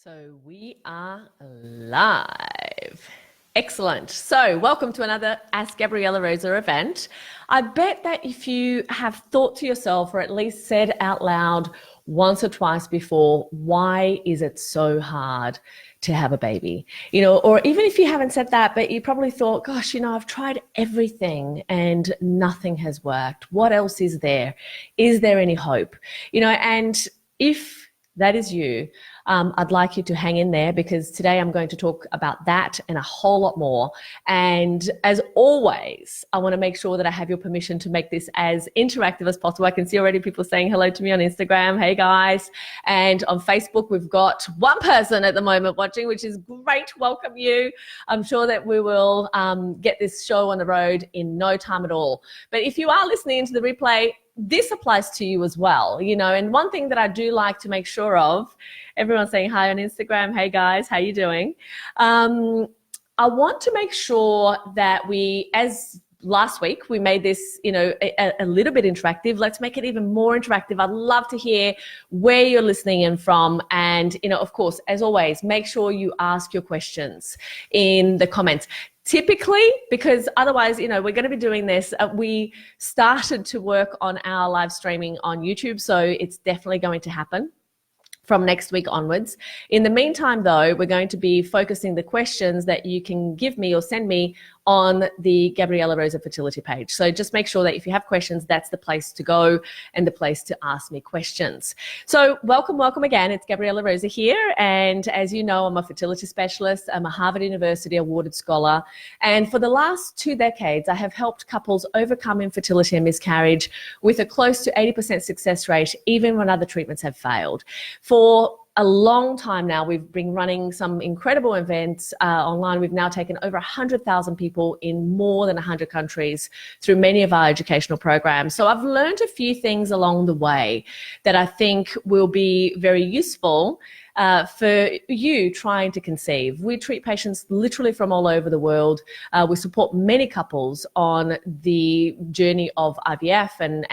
So we are live. Excellent. So welcome to another Ask Gabriela Rosa event. I bet that if you have thought to yourself or at least said out loud once or twice before, why is it so hard to have a baby? You know, or even if you haven't said that, but you probably thought, gosh, you know, I've tried everything and nothing has worked. What else is there? Is there any hope? You know, and if that is you, I'd like you to hang in there because today I'm going to talk about that and a whole lot more. And as always, I want to make sure that I have your permission to make this as interactive as possible. I can see already people saying hello to me on Instagram. Hey guys. And on Facebook, we've got one person at the moment watching, which is great. Welcome you. I'm sure that we will get this show on the road in no time at all. But if you are listening to the replay, this applies to you as well, you know, and one thing that I do like to make sure of, everyone's saying hi on Instagram. Hey guys, how you doing? I want to make sure that we, as last week, we made this, you know, a little bit interactive. Let's make it even more interactive. I'd love to hear where you're listening in from. And, you know, of course, as always, make sure you ask your questions in the comments. Typically, because otherwise, you know, we're going to be doing this. We started to work on our live streaming on YouTube, so it's definitely going to happen from next week onwards. In the meantime, though, we're going to be focusing the questions that you can give me or send me on the Gabriela Rosa Fertility page. So just make sure that if you have questions, that's the place to go and the place to ask me questions. So welcome again. It's Gabriela Rosa here. And as you know, I'm a fertility specialist. I'm a Harvard University awarded scholar. And for the last 2 decades, I have helped couples overcome infertility and miscarriage with a close to 80% success rate, even when other treatments have failed. For a long time now, we've been running some incredible events online. We've now taken over 100,000 people in more than 100 countries through many of our educational programs. So I've learned a few things along the way that I think will be very useful for you trying to conceive. We treat patients literally from all over the world. We support many couples on the journey of IVF and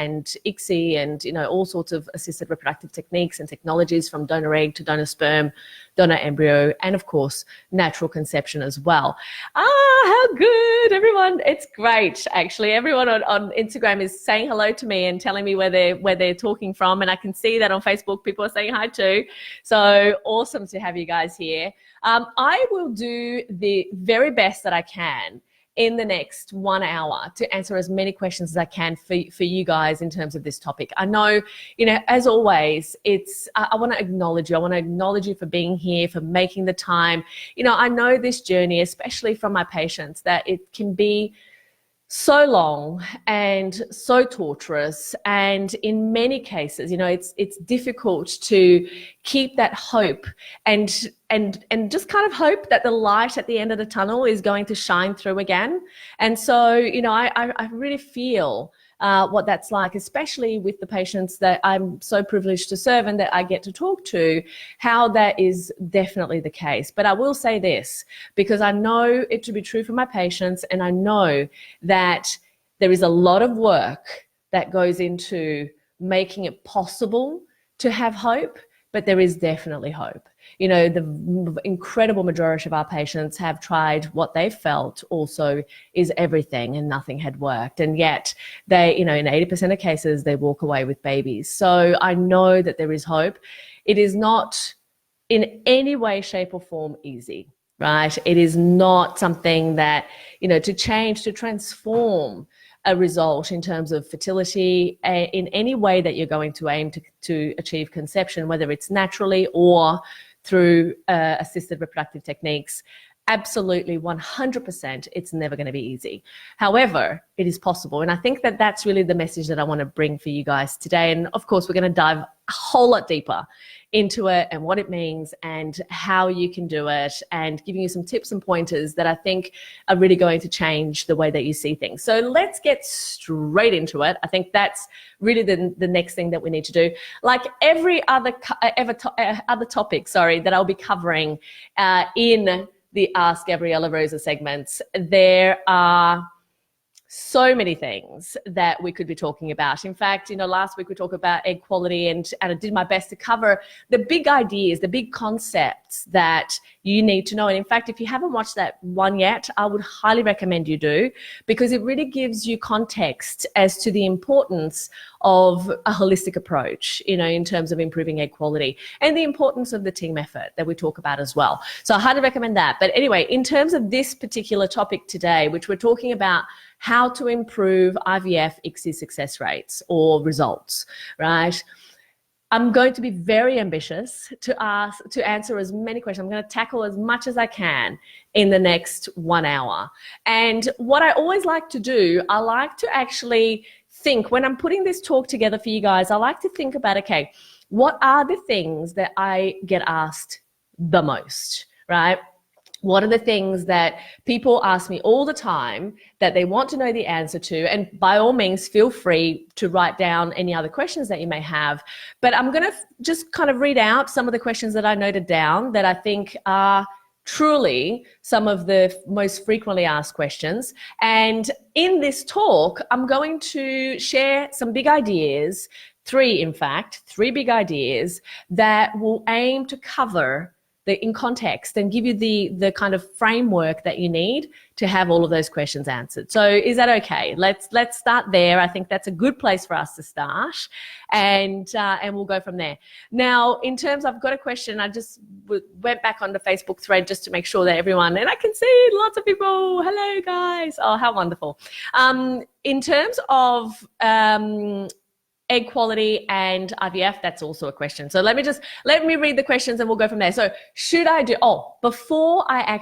ICSI and, you know, all sorts of assisted reproductive techniques and technologies from donor egg to donor sperm, donor embryo, and of course, natural conception as well. How good, everyone. It's great, actually. Everyone on Instagram is saying hello to me and telling me where they're talking from. And I can see that on Facebook, people are saying hi too. So awesome to have you guys here. I will do the very best that I can in the next 1 hour to answer as many questions as I can for you guys in terms of this topic. I know, you know, as always, I want to acknowledge you. I want to acknowledge you for being here, for making the time. You know, I know this journey, especially from my patients, that it can be so long and so torturous, and in many cases, you know, it's difficult to keep that hope and just kind of hope that the light at the end of the tunnel is going to shine through again. And so, you know, I really feel what that's like, especially with the patients that I'm so privileged to serve and that I get to talk to, how that is definitely the case. But I will say this, because I know it to be true for my patients, and I know that there is a lot of work that goes into making it possible to have hope, but there is definitely hope. You know, the incredible majority of our patients have tried what they felt also is everything and nothing had worked. And yet they, you know, in 80% of cases, they walk away with babies. So I know that there is hope. It is not in any way, shape or form easy, right? It is not something that, you know, to change, to transform a result in terms of fertility in any way that you're going to aim to achieve conception, whether it's naturally or through assisted reproductive techniques. Absolutely, 100%, it's never going to be easy. However, it is possible. And I think that that's really the message that I want to bring for you guys today. And of course, we're going to dive a whole lot deeper into it and what it means and how you can do it, and giving you some tips and pointers that I think are really going to change the way that you see things. So let's get straight into it. I think that's really the next thing that we need to do. Like every other topic, that I'll be covering in the Ask Gabriela Rosa segments, there are So many things that we could be talking about. In fact, last week we talked about egg quality, and I did my best to cover the big ideas, the big concepts that you need to know. And in fact, if you haven't watched that one yet, I would highly recommend you do, because it really gives you context as to the importance of a holistic approach, in terms of improving egg quality, and the importance of the team effort that we talk about as well. So I highly recommend that. But anyway, in terms of this particular topic today, which we're talking about how to improve IVF ICSI success rates or results, right? I'm going to be very ambitious to answer as many questions. I'm going to tackle as much as I can in the next 1 hour. And what I always like to do, I like to actually think, when I'm putting this talk together for you guys, I like to think about, okay, what are the things that I get asked the most, right? What are the things that people ask me all the time that they want to know the answer to? And by all means, feel free to write down any other questions that you may have. But I'm going to just kind of read out some of the questions that I noted down that I think are truly some of the most frequently asked questions. And in this talk, I'm going to share some big ideas, three big ideas that will aim to cover in context and give you the kind of framework that you need to have all of those questions answered. So is that okay? Let's start there. I think that's a good place for us to start, and we'll go from there. Now, in terms, I've got a question. I just went back on the Facebook thread just to make sure that everyone, and I can see lots of people. Hello, guys. Oh, how wonderful. In terms of egg quality and IVF, that's also a question. So let me read the questions and we'll go from there. So before I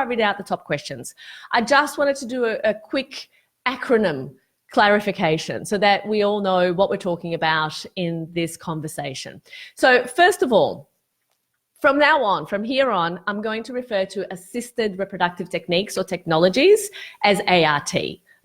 read out the top questions, I just wanted to do a quick acronym clarification so that we all know what we're talking about in this conversation. So first of all, from here on, I'm going to refer to assisted reproductive techniques or technologies as ART.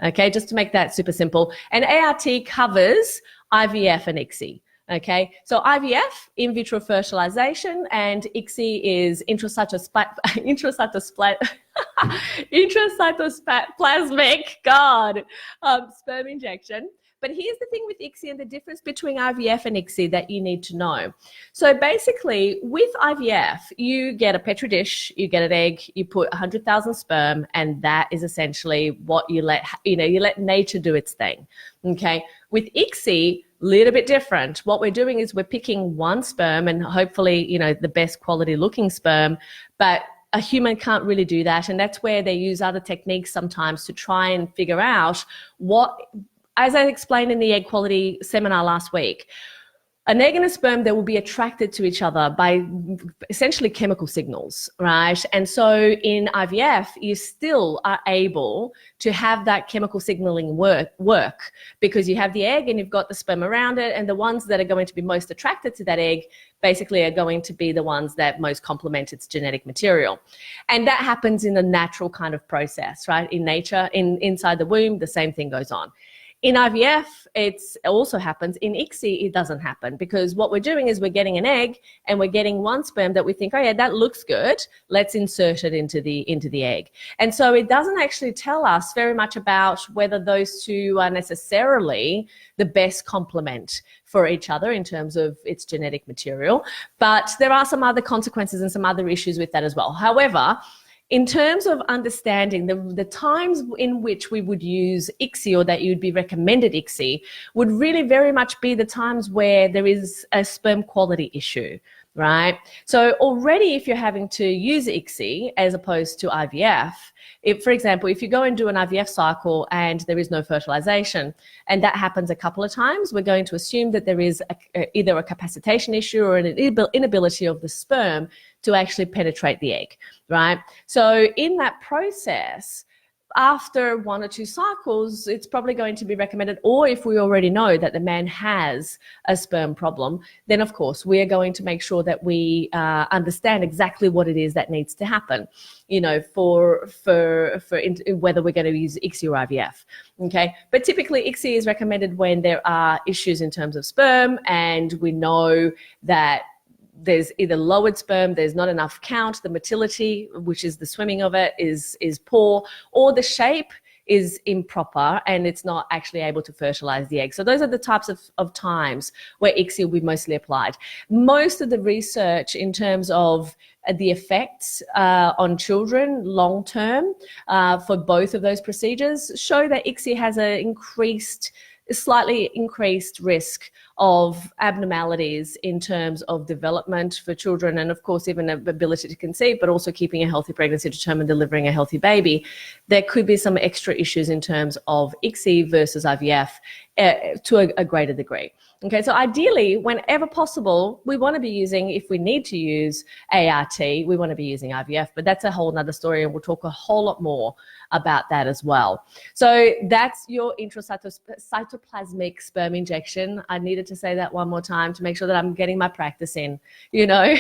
Okay, just to make that super simple. And ART covers IVF and ICSI. Okay, so IVF, in vitro fertilization, and ICSI is intracytoplasmic sperm injection. But here's the thing with ICSI and the difference between IVF and ICSI that you need to know. So basically, with IVF, you get a petri dish, you get an egg, you put 100,000 sperm, and that is essentially what you let nature do its thing. Okay. With ICSI, a little bit different. What we're doing is we're picking one sperm, and hopefully, the best quality looking sperm, but a human can't really do that. And that's where they use other techniques sometimes to try and figure out what, as I explained in the egg quality seminar last week, an egg and a sperm, they will be attracted to each other by essentially chemical signals, right? And so in IVF, you still are able to have that chemical signaling work because you have the egg and you've got the sperm around it, and the ones that are going to be most attracted to that egg basically are going to be the ones that most complement its genetic material. And that happens in a natural kind of process, right? In nature, inside the womb, the same thing goes on. In IVF, it also happens. In ICSI, it doesn't happen because what we're doing is we're getting an egg and we're getting one sperm that we think, oh yeah, that looks good. Let's insert it into the egg. And so it doesn't actually tell us very much about whether those two are necessarily the best complement for each other in terms of its genetic material. But there are some other consequences and some other issues with that as well. However, in terms of understanding the times in which we would use ICSI or that you'd be recommended ICSI would really very much be the times where there is a sperm quality issue, right? So already if you're having to use ICSI as opposed to IVF, for example, if you go and do an IVF cycle and there is no fertilization, and that happens a couple of times, we're going to assume that there is either a capacitation issue or an inability of the sperm to actually penetrate the egg, right? So in that process, after 1 or 2 cycles, it's probably going to be recommended, or if we already know that the man has a sperm problem, then of course we are going to make sure that we understand exactly what it is that needs to happen, for whether we're going to use ICSI or IVF, okay? But typically ICSI is recommended when there are issues in terms of sperm, and we know that there's either lowered sperm, there's not enough count, the motility, which is the swimming of it, is poor, or the shape is improper and it's not actually able to fertilize the egg. So those are the types of times where ICSI will be mostly applied. Most of the research in terms of the effects on children long term for both of those procedures show that ICSI has a slightly increased risk of abnormalities in terms of development for children, and of course even ability to conceive, but also keeping a healthy pregnancy to term and delivering a healthy baby. There could be some extra issues in terms of ICSI versus IVF to a greater degree. Okay, so ideally, whenever possible, we want to be using, if we need to use ART, we want to be using IVF, but that's a whole nother story, and we'll talk a whole lot more about that as well. So that's your intracytoplasmic sperm injection. I needed to say that one more time to make sure that I'm getting my practice in, you know.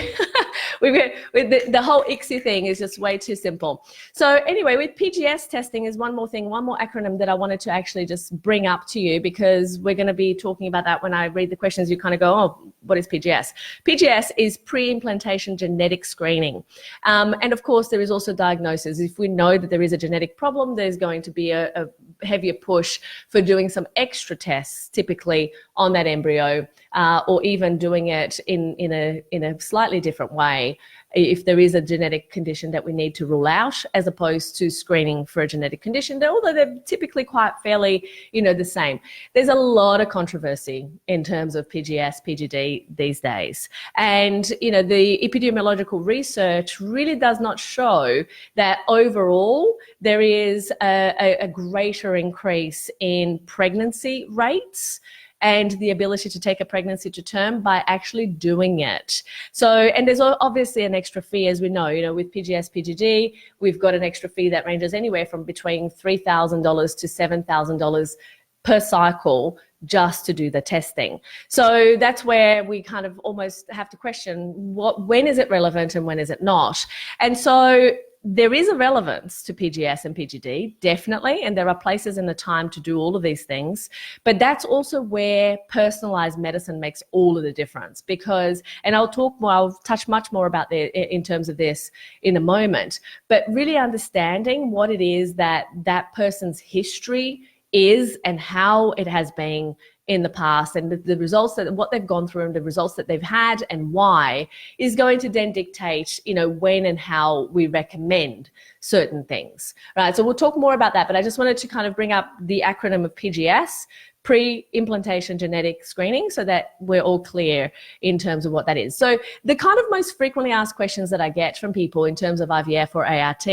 The whole ICSI thing is just way too simple. So anyway, with PGS testing is one more thing, one more acronym that I wanted to actually just bring up to you, because we're going to be talking about that when I read the questions. You kind of go, oh, what is PGS? PGS is pre-implantation genetic screening. And of course, there is also diagnosis. If we know that there is a genetic problem, there's going to be a heavier push for doing some extra tests, typically on that embryo, or even doing it in a slightly different way if there is a genetic condition that we need to rule out, as opposed to screening for a genetic condition, although they're typically quite fairly, the same. There's a lot of controversy in terms of PGS, PGD these days. And, the epidemiological research really does not show that overall there is a greater increase in pregnancy rates and the ability to take a pregnancy to term by actually doing it. So, and there's obviously an extra fee, as we know, with PGS, PGD, we've got an extra fee that ranges anywhere from between $3,000 to $7,000 per cycle just to do the testing. So that's where we kind of almost have to question when is it relevant and when is it not? And so there is a relevance to PGS and PGD, definitely, and there are places in the time to do all of these things, but that's also where personalized medicine makes all of the difference, because, and I'll touch much more about in terms of this in a moment, but really understanding what it is that person's history is and how it has been in the past, and the results that what they've gone through and the results that they've had and why is going to then dictate, when and how we recommend certain things, right? So we'll talk more about that, but I just wanted to kind of bring up the acronym of PGS, pre-implantation genetic screening, so that we're all clear in terms of what that is. So the kind of most frequently asked questions that I get from people in terms of IVF or ART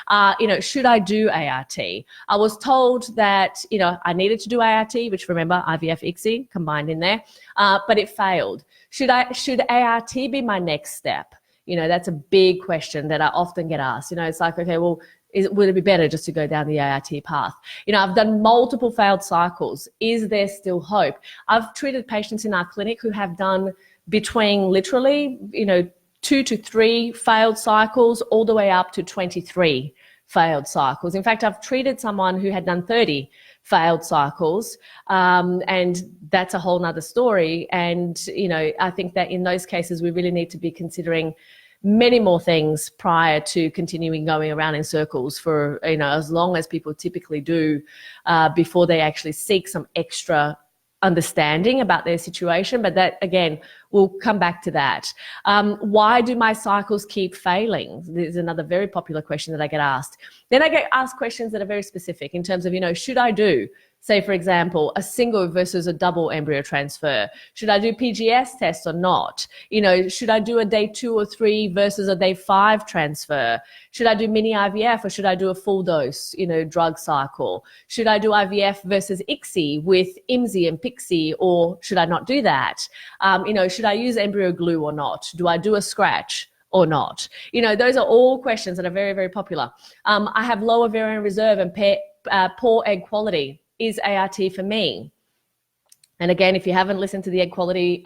are, should I do ART? I was told that, I needed to do ART, which, remember, IVF, ICSI combined in there, but it failed. Should ART be my next step? That's a big question that I often get asked. It's like, okay, well, would it be better just to go down the ART path? I've done multiple failed cycles. Is there still hope? I've treated patients in our clinic who have done between literally, 2 to 3 failed cycles all the way up to 23 failed cycles. In fact, I've treated someone who had done 30 failed cycles, and that's a whole nother story. And, I think that in those cases, we really need to be considering many more things prior to continuing going around in circles for, as long as people typically do, before they actually seek some extra understanding about their situation. But that, again, we'll come back to that. Why do my cycles keep failing? There's another very popular question that I get asked. Then I get asked questions that are very specific in terms of, should I do, say, for example, a single versus a double embryo transfer? Should I do PGS tests or not? Should I do a day 2 or 3 versus a day 5 transfer? Should I do mini IVF or should I do a full dose, drug cycle? Should I do IVF versus ICSI with IMSI and PICSI, or should I not do that? Should I use embryo glue or not? Do I do a scratch or not? Those are all questions that are very, very popular. I have low ovarian reserve and poor egg quality. Is ART for me? And again, if you haven't listened to the egg quality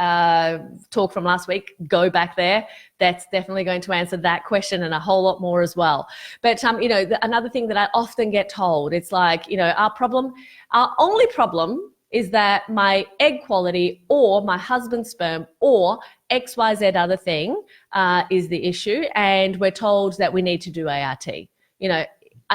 talk from last week, go back there. That's definitely going to answer that question and a whole lot more as well. But, another thing that I often get told, it's like, our only problem is that my egg quality or my husband's sperm or XYZ other thing is the issue. And we're told that we need to do ART.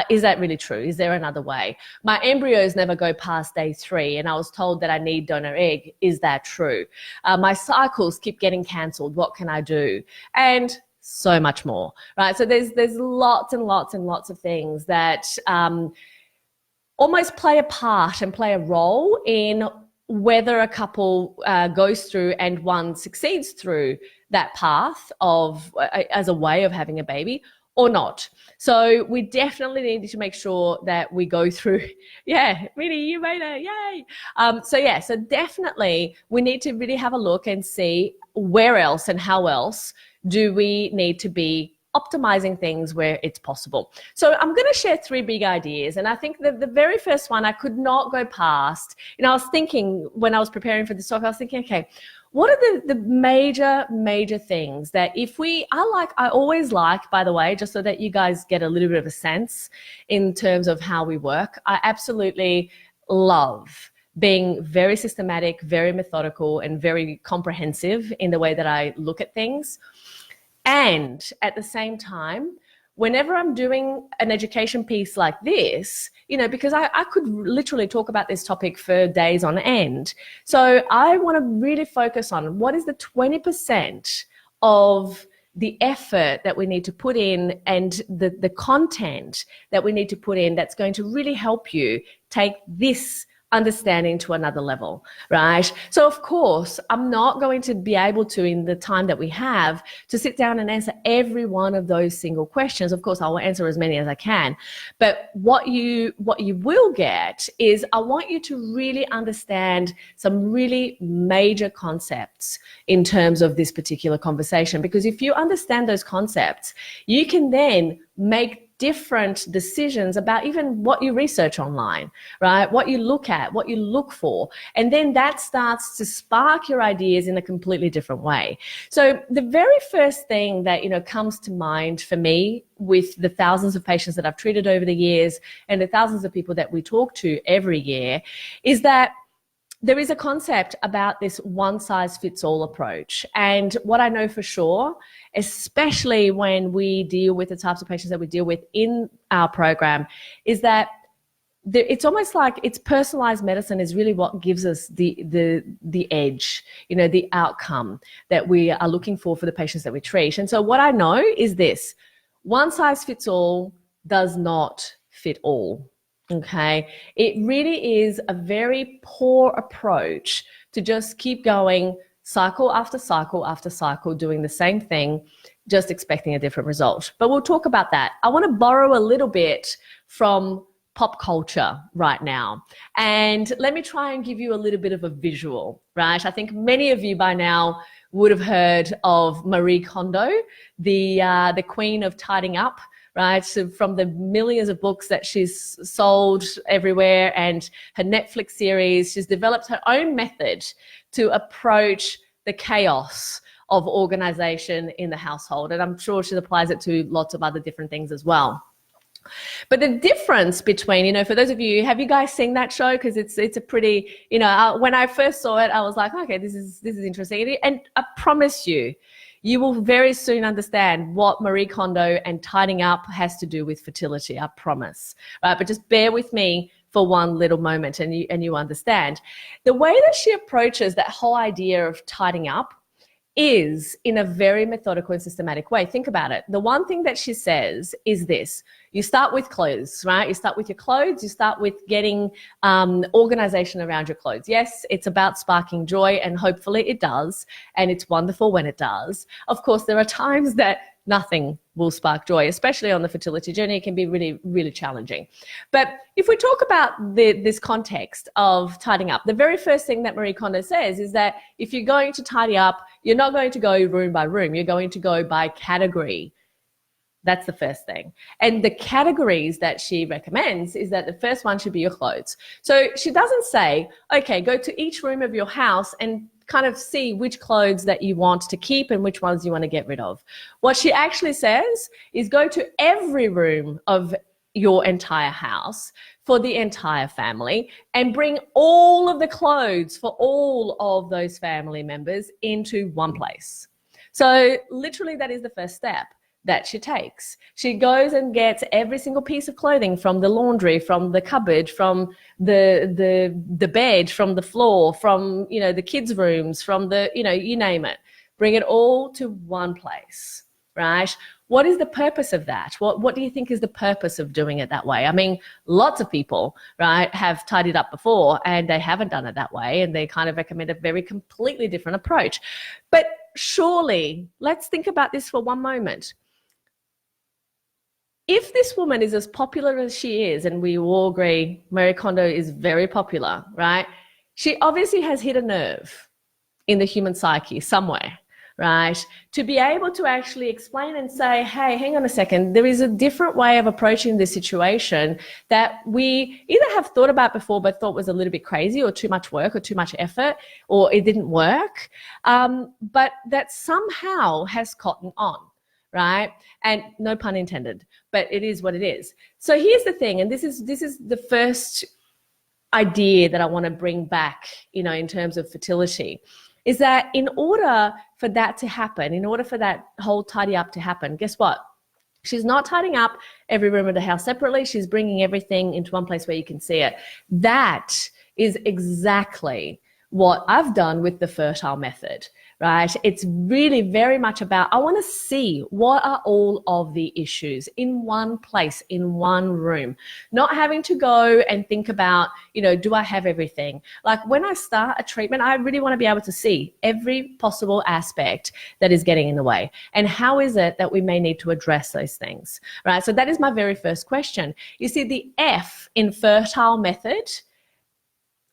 is that really true? Is there another way? My embryos never go past day 3 and I was told that I need donor egg. Is that true? My cycles keep getting cancelled. What can I do? And so much more, right? So there's lots and lots and lots of things that almost play a part and play a role in whether a couple goes through and one succeeds through that path of as a way of having a baby or not. So we definitely need to make sure that we go through, yeah, really, you made it, yay. So definitely we need to really have a look and see where else and how else do we need to be optimizing things where it's possible. So I'm going to share 3 big ideas. And I think that the very first one I could not go past. You know, I was thinking when I was preparing for this talk, I was thinking, okay, what are the major things that if I always like, by the way, just so that you guys get a little bit of a sense in terms of how we work, I absolutely love being very systematic, very methodical, and very comprehensive in the way that I look at things. And at the same time, whenever I'm doing an education piece like this, you know, because I could literally talk about this topic for days on end. So I want to really focus on what is the 20% of the effort that we need to put in and the content that we need to put in that's going to really help you take this understanding to another level, right? So of course, I'm not going to be able to, in the time that we have, to sit down and answer every one of those single questions. Of course, I will answer as many as I can. But what you will get is I want you to really understand some really major concepts in terms of this particular conversation. Because if you understand those concepts, you can then make different decisions about even what you research online, right? What you look at, what you look for. And then that starts to spark your ideas in a completely different way. So the very first thing that, you know, comes to mind for me with the thousands of patients that I've treated over the years and the thousands of people that we talk to every year is that there is a concept about this one-size-fits-all approach. And what I know for sure, especially when we deal with the types of patients that we deal with in our program, is that it's almost like it's personalized medicine is really what gives us the edge, you know, the outcome that we are looking for the patients that we treat. And so what I know is this: one-size-fits-all does not fit all. Okay, it really is a very poor approach to just keep going cycle after cycle after cycle, doing the same thing, just expecting a different result. But we'll talk about that. I want to borrow a little bit from pop culture right now. And let me try and give you a little bit of a visual, right? I think many of you by now would have heard of Marie Kondo, the queen of tidying up, right? So from the millions of books that she's sold everywhere and her Netflix series, she's developed her own method to approach the chaos of organization in the household. And I'm sure she applies it to lots of other different things as well. But the difference between, you know, for those of you, have you guys seen that show? Because it's a pretty, you know, when I first saw it, I was like, okay, this is interesting. And I promise you, you will very soon understand what Marie Kondo and tidying up has to do with fertility, I promise. Right? But just bear with me for one little moment and you understand. The way that she approaches that whole idea of tidying up is in a very methodical and systematic way. Think about it. The one thing that she says is this: you start with clothes, right? You start with your clothes. You start with getting organization around your clothes. Yes, it's about sparking joy, and hopefully it does. And it's wonderful when it does. Of course, there are times that nothing will spark joy, especially on the fertility journey. It can be really, really challenging. But if we talk about this context of tidying up, the very first thing that Marie Kondo says is that if you're going to tidy up, you're not going to go room by room. You're going to go by category. That's the first thing. And the categories that she recommends is that the first one should be your clothes. So she doesn't say, okay, go to each room of your house and kind of see which clothes that you want to keep and which ones you want to get rid of. What she actually says is go to every room of your entire house for the entire family and bring all of the clothes for all of those family members into one place. So literally that is the first step. that she takes. She goes and gets every single piece of clothing from the laundry, from the cupboard, from the bed, from the floor, from, you know, the kids' rooms, from the, you know, you name it. Bring it all to one place, right? What is the purpose of that? What do you think is the purpose of doing it that way? I mean, lots of people, right, have tidied up before and they haven't done it that way, and they kind of recommend a very completely different approach. But surely, let's think about this for one moment. If this woman is as popular as she is, and we all agree Marie Kondo is very popular, right? She obviously has hit a nerve in the human psyche somewhere, right? To be able to actually explain and say, hey, hang on a second, there is a different way of approaching this situation that we either have thought about before but thought was a little bit crazy or too much work or too much effort, or it didn't work, but that somehow has caught on, right? And no pun intended, but it is what it is. So here's the thing, and this is the first idea that I want to bring back, you know, in terms of fertility, is that in order for that to happen, in order for that whole tidy up to happen, guess what? She's not tidying up every room of the house separately. She's bringing everything into one place where you can see it. That is exactly what I've done with the fertile method, right? It's really very much about, I want to see what are all of the issues in one place, in one room, not having to go and think about, you know, do I have everything? Like when I start a treatment, I really want to be able to see every possible aspect that is getting in the way. And how is it that we may need to address those things, right? So that is my very first question. You see, the F in fertile method,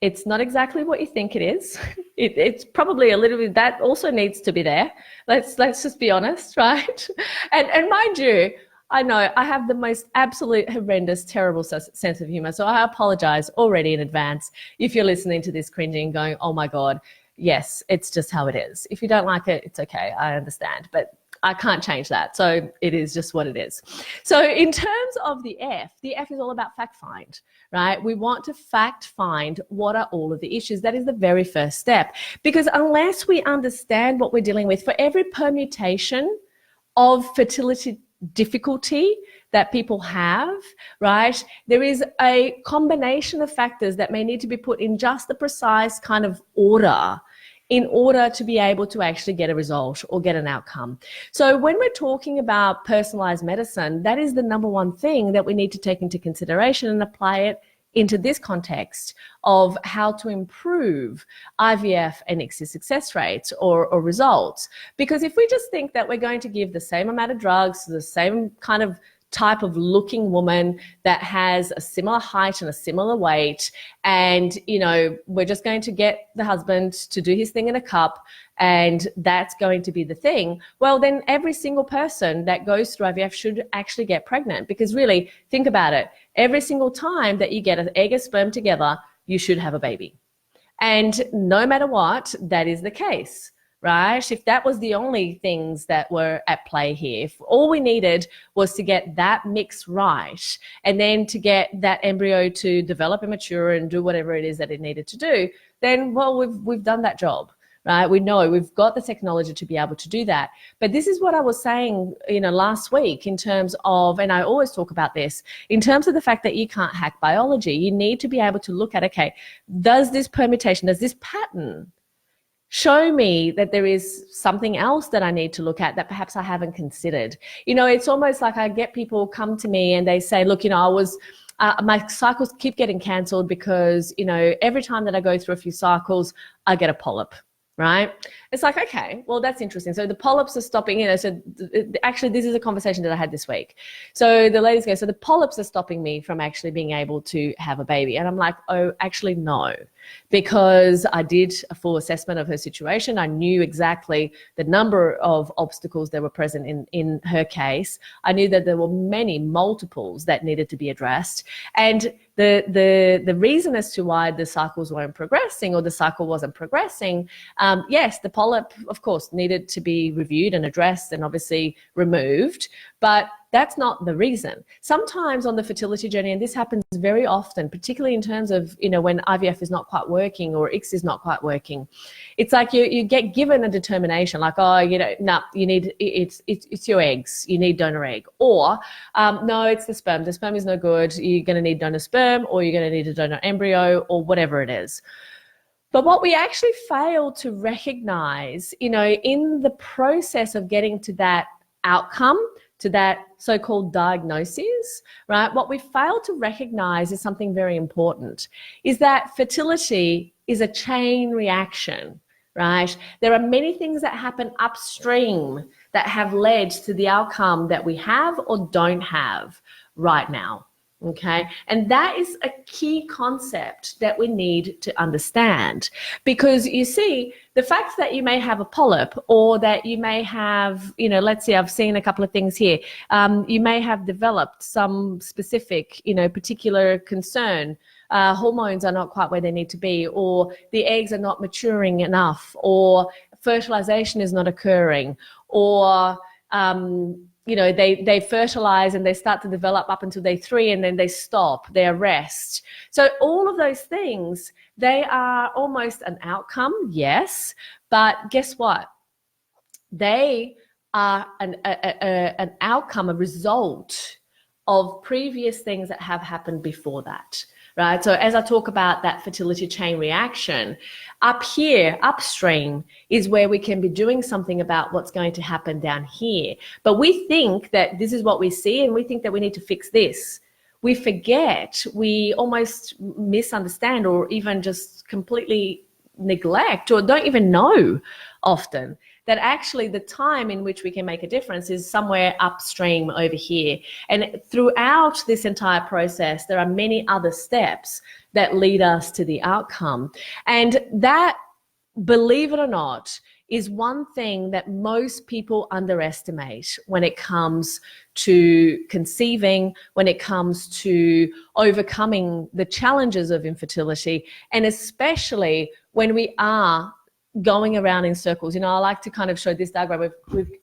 it's not exactly what you think it is. It's probably a little bit, that also needs to be there. Let's just be honest, right? And mind you, I know I have the most absolute horrendous, terrible sense of humor. So I apologize already in advance if you're listening to this cringing going, oh my God, yes, it's just how it is. If you don't like it, it's okay. I understand. But I can't change that. So it is just what it is. So in terms of the F is all about fact find, right? We want to fact find what are all of the issues. That is the very first step. Because unless we understand what we're dealing with, for every permutation of fertility difficulty that people have, right, there is a combination of factors that may need to be put in just the precise kind of order in order to be able to actually get a result or get an outcome. So when we're talking about personalized medicine, that is the number one thing that we need to take into consideration and apply it into this context of how to improve IVF and ICSI success rates or results. Because if we just think that we're going to give the same amount of drugs to the same kind of type of looking woman that has a similar height and a similar weight, and you know, we're just going to get the husband to do his thing in a cup and that's going to be the thing, well then every single person that goes through IVF should actually get pregnant. Because really, think about it, every single time that you get an egg and sperm together, you should have a baby. And no matter what, that is the case, right? If that was the only things that were at play here, if all we needed was to get that mix right and then to get that embryo to develop and mature and do whatever it is that it needed to do, then, well, we've done that job, right? We know we've got the technology to be able to do that. But this is what I was saying, you know, last week in terms of, and I always talk about this, in terms of the fact that you can't hack biology. You need to be able to look at, okay, does this permutation, does this pattern show me that there is something else that I need to look at that perhaps I haven't considered? You know, it's almost like I get people come to me and they say, look, you know, my cycles keep getting cancelled because, you know, every time that I go through a few cycles, I get a polyp, right? It's like, okay, well, that's interesting. So the polyps are stopping, you know, so actually this is a conversation that I had this week. So the ladies go, so the polyps are stopping me from actually being able to have a baby. And I'm like, oh, actually, no. Because I did a full assessment of her situation. I knew exactly the number of obstacles that were present in her case. I knew that there were multiples that needed to be addressed. And the reason as to why the cycles weren't progressing or the cycle wasn't progressing, yes, the polyp, of course, needed to be reviewed and addressed and obviously removed. But that's not the reason. Sometimes on the fertility journey, and this happens very often, particularly in terms of, when IVF is not quite working or ICSI is not quite working, it's like you get given a determination, like, oh, no, you need, it's your eggs, you need donor egg, or no, it's the sperm. The sperm is no good. You're going to need donor sperm, or you're going to need a donor embryo, or whatever it is. But what we actually fail to recognize, in the process of getting to that outcome, to that so-called diagnosis, right? What we fail to recognize is something very important, is that fertility is a chain reaction, right? There are many things that happen upstream that have led to the outcome that we have or don't have right now. Okay, and that is a key concept that we need to understand, because you see, the fact that you may have a polyp, or that you may have, let's see, I've seen a couple of things here. You may have developed some specific, particular concern. Hormones are not quite where they need to be, or the eggs are not maturing enough, or fertilization is not occurring, or they fertilize and they start to develop up until day 3, and then they stop, they arrest. So all of those things, they are almost an outcome, yes, but guess what? They are an outcome, a result of previous things that have happened before that. Right? So as I talk about that fertility chain reaction, up here, upstream, is where we can be doing something about what's going to happen down here. But we think that this is what we see, and we think that we need to fix this. We forget, we almost misunderstand, or even just completely neglect, or don't even know often, that actually the time in which we can make a difference is somewhere upstream over here. And throughout this entire process, there are many other steps that lead us to the outcome. And that, believe it or not, is one thing that most people underestimate when it comes to conceiving, when it comes to overcoming the challenges of infertility, and especially when we are going around in circles. I like to kind of show this diagram.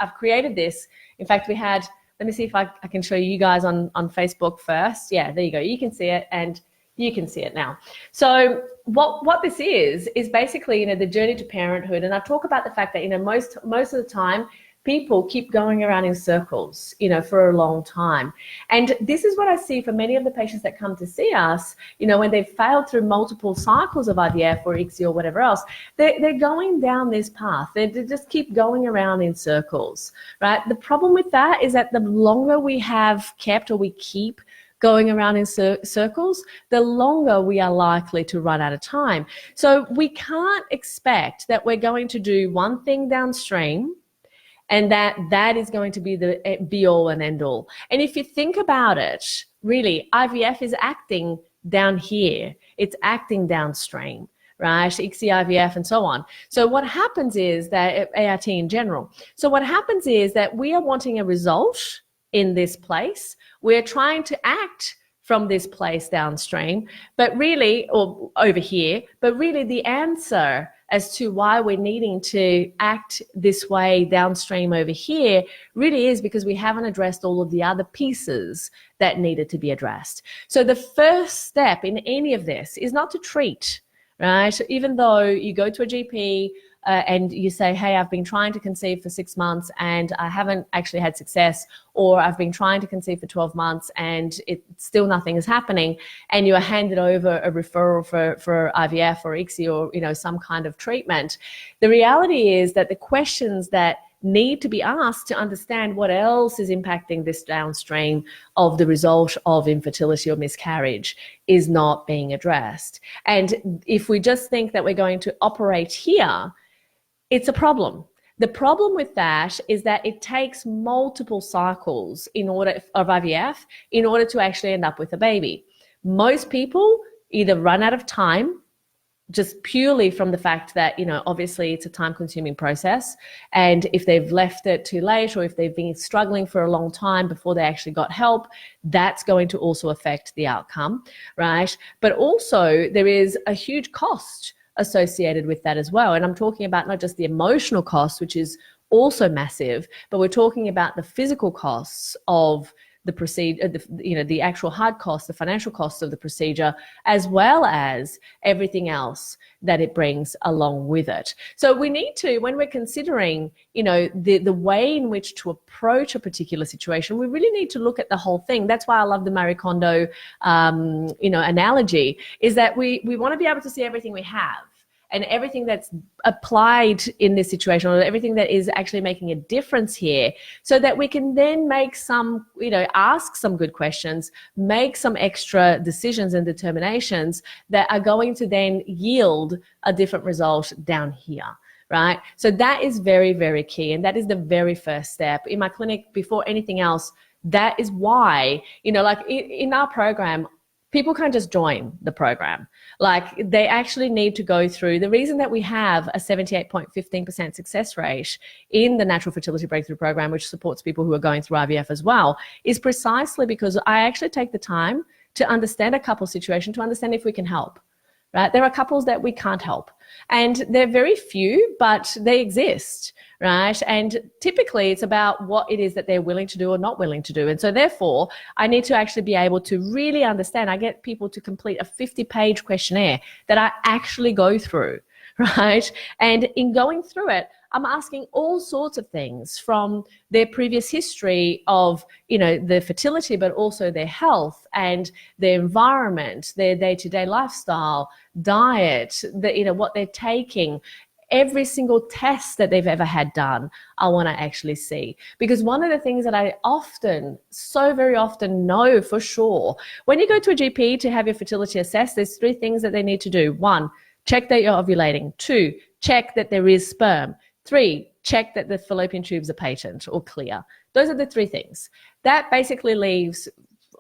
I've created this. In fact, let me see if I can show you guys on Facebook first. Yeah, there you go. You can see it, and you can see it now. So what this is basically, the journey to parenthood. And I talk about the fact that, most of the time, people keep going around in circles, for a long time. And this is what I see for many of the patients that come to see us, when they've failed through multiple cycles of IVF or ICSI or whatever else, they're going down this path. They just keep going around in circles, right? The problem with that is that the longer we have kept, or we keep going around in circles, the longer we are likely to run out of time. So we can't expect that we're going to do one thing downstream, and that is going to be the be all and end all. And if you think about it, really, IVF is acting down here. It's acting downstream, right? ICSI, IVF, and so on. So what happens is that, ART in general, so what happens is that we are wanting a result in this place. We're trying to act from this place downstream, but really, or over here, but really the answer as to why we're needing to act this way downstream over here really is because we haven't addressed all of the other pieces that needed to be addressed. So the first step in any of this is not to treat, right? Even though you go to a GP and you say, hey, I've been trying to conceive for 6 months and I haven't actually had success, or I've been trying to conceive for 12 months and still nothing is happening, and you are handed over a referral for IVF or ICSI or some kind of treatment. The reality is that the questions that need to be asked to understand what else is impacting this downstream of the result of infertility or miscarriage is not being addressed. And if we just think that we're going to operate here, it's a problem. The problem with that is that it takes multiple cycles of IVF in order to actually end up with a baby. Most people either run out of time, just purely from the fact that, obviously it's a time-consuming process, and if they've left it too late, or if they've been struggling for a long time before they actually got help, that's going to also affect the outcome, right? But also there is a huge cost associated with that as well. And I'm talking about not just the emotional cost, which is also massive, but we're talking about the physical costs of the procedure, the actual hard costs, the financial costs of the procedure, as well as everything else that it brings along with it. So we need to, when we're considering, the way in which to approach a particular situation, we really need to look at the whole thing. That's why I love the Marie Kondo, analogy, is that we want to be able to see everything we have and everything that's applied in this situation, or everything that is actually making a difference here, so that we can then make some, ask some good questions, make some extra decisions and determinations that are going to then yield a different result down here. Right? So that is very, very key. And that is the very first step. In my clinic, before anything else, that is why, like in our program, people can't just join the program. Like, they actually need to go through. The reason that we have a 78.15% success rate in the Natural Fertility Breakthrough Program, which supports people who are going through IVF as well, is precisely because I actually take the time to understand a couple situation, to understand if we can help. Right? There are couples that we can't help, and they're very few, but they exist, right? And typically it's about what it is that they're willing to do or not willing to do. And so therefore I need to actually be able to really understand. I get people to complete a 50-page questionnaire that I actually go through, right? And in going through it, I'm asking all sorts of things, from their previous history of, their fertility, but also their health and their environment, their day-to-day lifestyle, diet, what they're taking, every single test that they've ever had done. I want to actually see, because one of the things that I so very often know for sure, when you go to a GP to have your fertility assessed, there's 3 things that they need to do. 1, check that you're ovulating. 2, check that there is sperm. 3, check that the fallopian tubes are patent or clear. Those are the 3 things. That basically leaves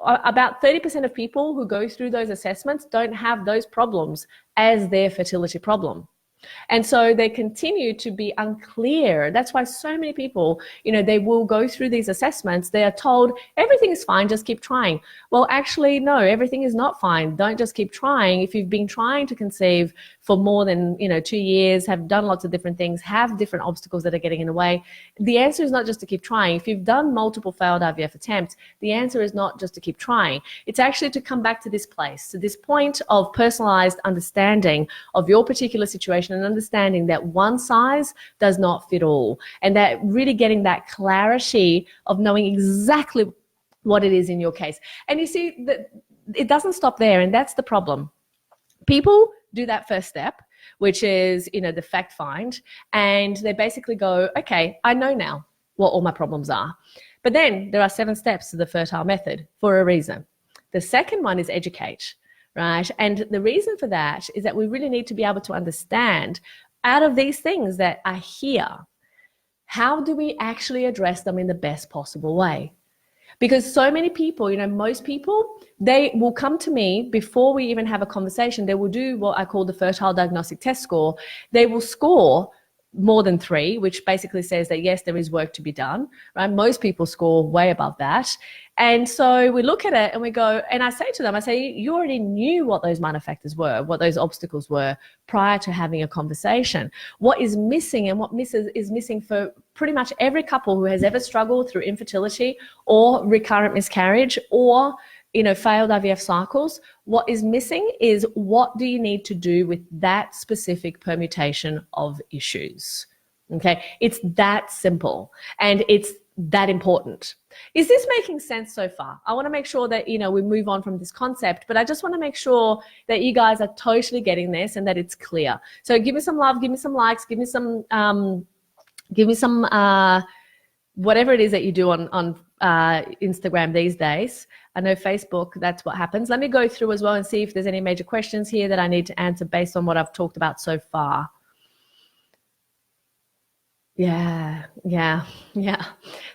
about 30% of people who go through those assessments don't have those problems as their fertility problem. And so they continue to be unclear. That's why so many people, they will go through these assessments. They are told everything is fine, just keep trying. Well, actually, no, everything is not fine. Don't just keep trying. If you've been trying to conceive for more than 2 years, have done lots of different things, have different obstacles that are getting in the way, the answer is not just to keep trying. If you've done multiple failed IVF attempts, the answer is not just to keep trying. It's actually to come back to this place, to this point of personalized understanding of your particular situation, and understanding that one size does not fit all, and that really getting that clarity of knowing exactly what it is in your case. And you see that it doesn't stop there, and that's the problem. People do that first step, which is, the fact find, and they basically go, okay, I know now what all my problems are. But then there are 7 steps to the fertile method for a reason. The second one is educate, right? And the reason for that is that we really need to be able to understand, out of these things that are here, how do we actually address them in the best possible way? Because so many people, most people, they will come to me before we even have a conversation. They will do what I call the fertile diagnostic test score. They will score more than 3, which basically says that, yes, there is work to be done, right? Most people score way above that. And so we look at it and we go, and I say to them, you already knew what those minor factors were, what those obstacles were prior to having a conversation. What is missing, and what is missing for pretty much every couple who has ever struggled through infertility or recurrent miscarriage or failed IVF cycles, what is missing is, what do you need to do with that specific permutation of issues? Okay, it's that simple, and it's that important. Is this making sense so far? I want to make sure that, we move on from this concept, but I just want to make sure that you guys are totally getting this and that it's clear. So give me some love, give me some likes, give me some whatever it is that you do on Instagram these days. I know Facebook, that's what happens. Let me go through as well and see if there's any major questions here that I need to answer based on what I've talked about so far. Yeah.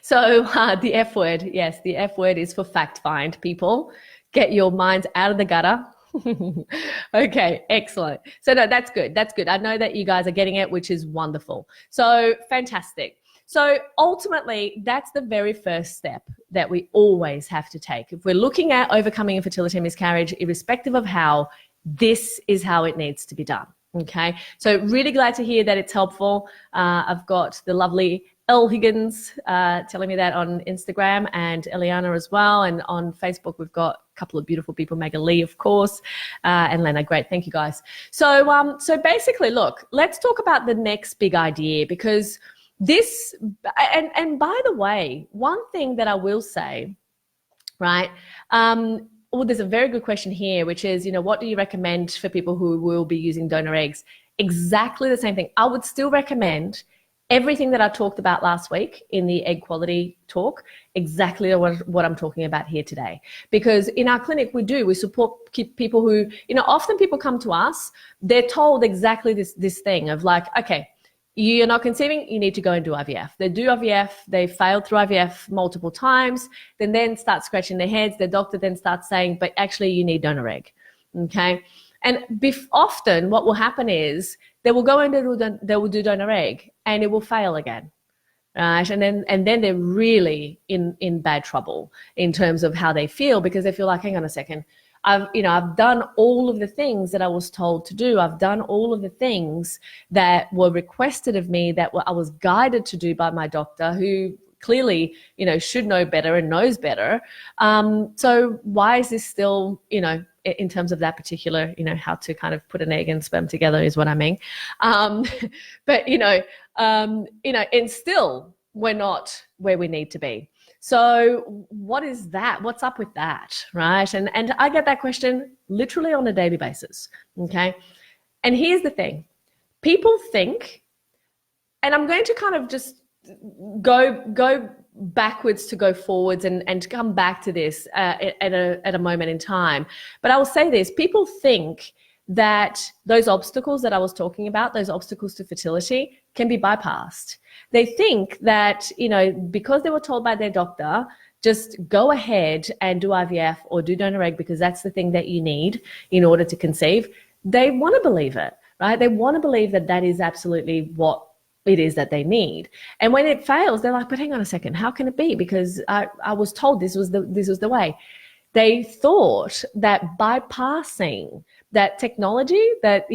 So the F word, yes, the F word is for fact find, people. Get your minds out of the gutter. Okay, excellent. So no, that's good. I know that you guys are getting it, which is wonderful. So fantastic. So ultimately, that's the very first step that we always have to take. If we're looking at overcoming infertility and miscarriage, irrespective of how, this is how it needs to be done. Okay, so really glad to hear that it's helpful. I've got the lovely L Higgins telling me that on Instagram, and Eliana as well. And on Facebook, we've got a couple of beautiful people, Megan Lee, of course, and Lena. Great. Thank you, guys. So basically, look, let's talk about the next big idea, because this, and by the way, one thing that I will say, right? Well, there's a very good question here, which is, what do you recommend for people who will be using donor eggs? Exactly the same thing. I would still recommend everything that I talked about last week in the egg quality talk, exactly what I'm talking about here today. Because in our clinic, we support people who, often people come to us, they're told exactly this thing of like, okay, you're not conceiving, you need to go and do IVF. They do IVF, they failed through IVF multiple times, then start scratching their heads. The doctor then starts saying, but actually you need donor egg, okay? And often what will happen is they will go and they will do donor egg and it will fail again, right? And then they're really in bad trouble in terms of how they feel, because they feel like, hang on a second, I've done all of the things that I was told to do. I've done all of the things that were requested of me, that I was guided to do by my doctor, who clearly, should know better and knows better. So why is this still, in terms of that particular, how to kind of put an egg and sperm together is what I mean. But, and still we're not where we need to be. So what is that? What's up with that, right? And I get that question literally on a daily basis, okay? And here's the thing. People think, and I'm going to kind of just go backwards to go forwards and come back to this at a moment in time. But I will say this, people think that those obstacles that I was talking about, those obstacles to fertility, can be bypassed. They think that, because they were told by their doctor, just go ahead and do IVF or do donor egg because that's the thing that you need in order to conceive. They want to believe it, right? They want to believe that that is absolutely what it is that they need. And when it fails, they're like, but hang on a second, how can it be? Because I was told this was the way. They thought that bypassing that technology, that,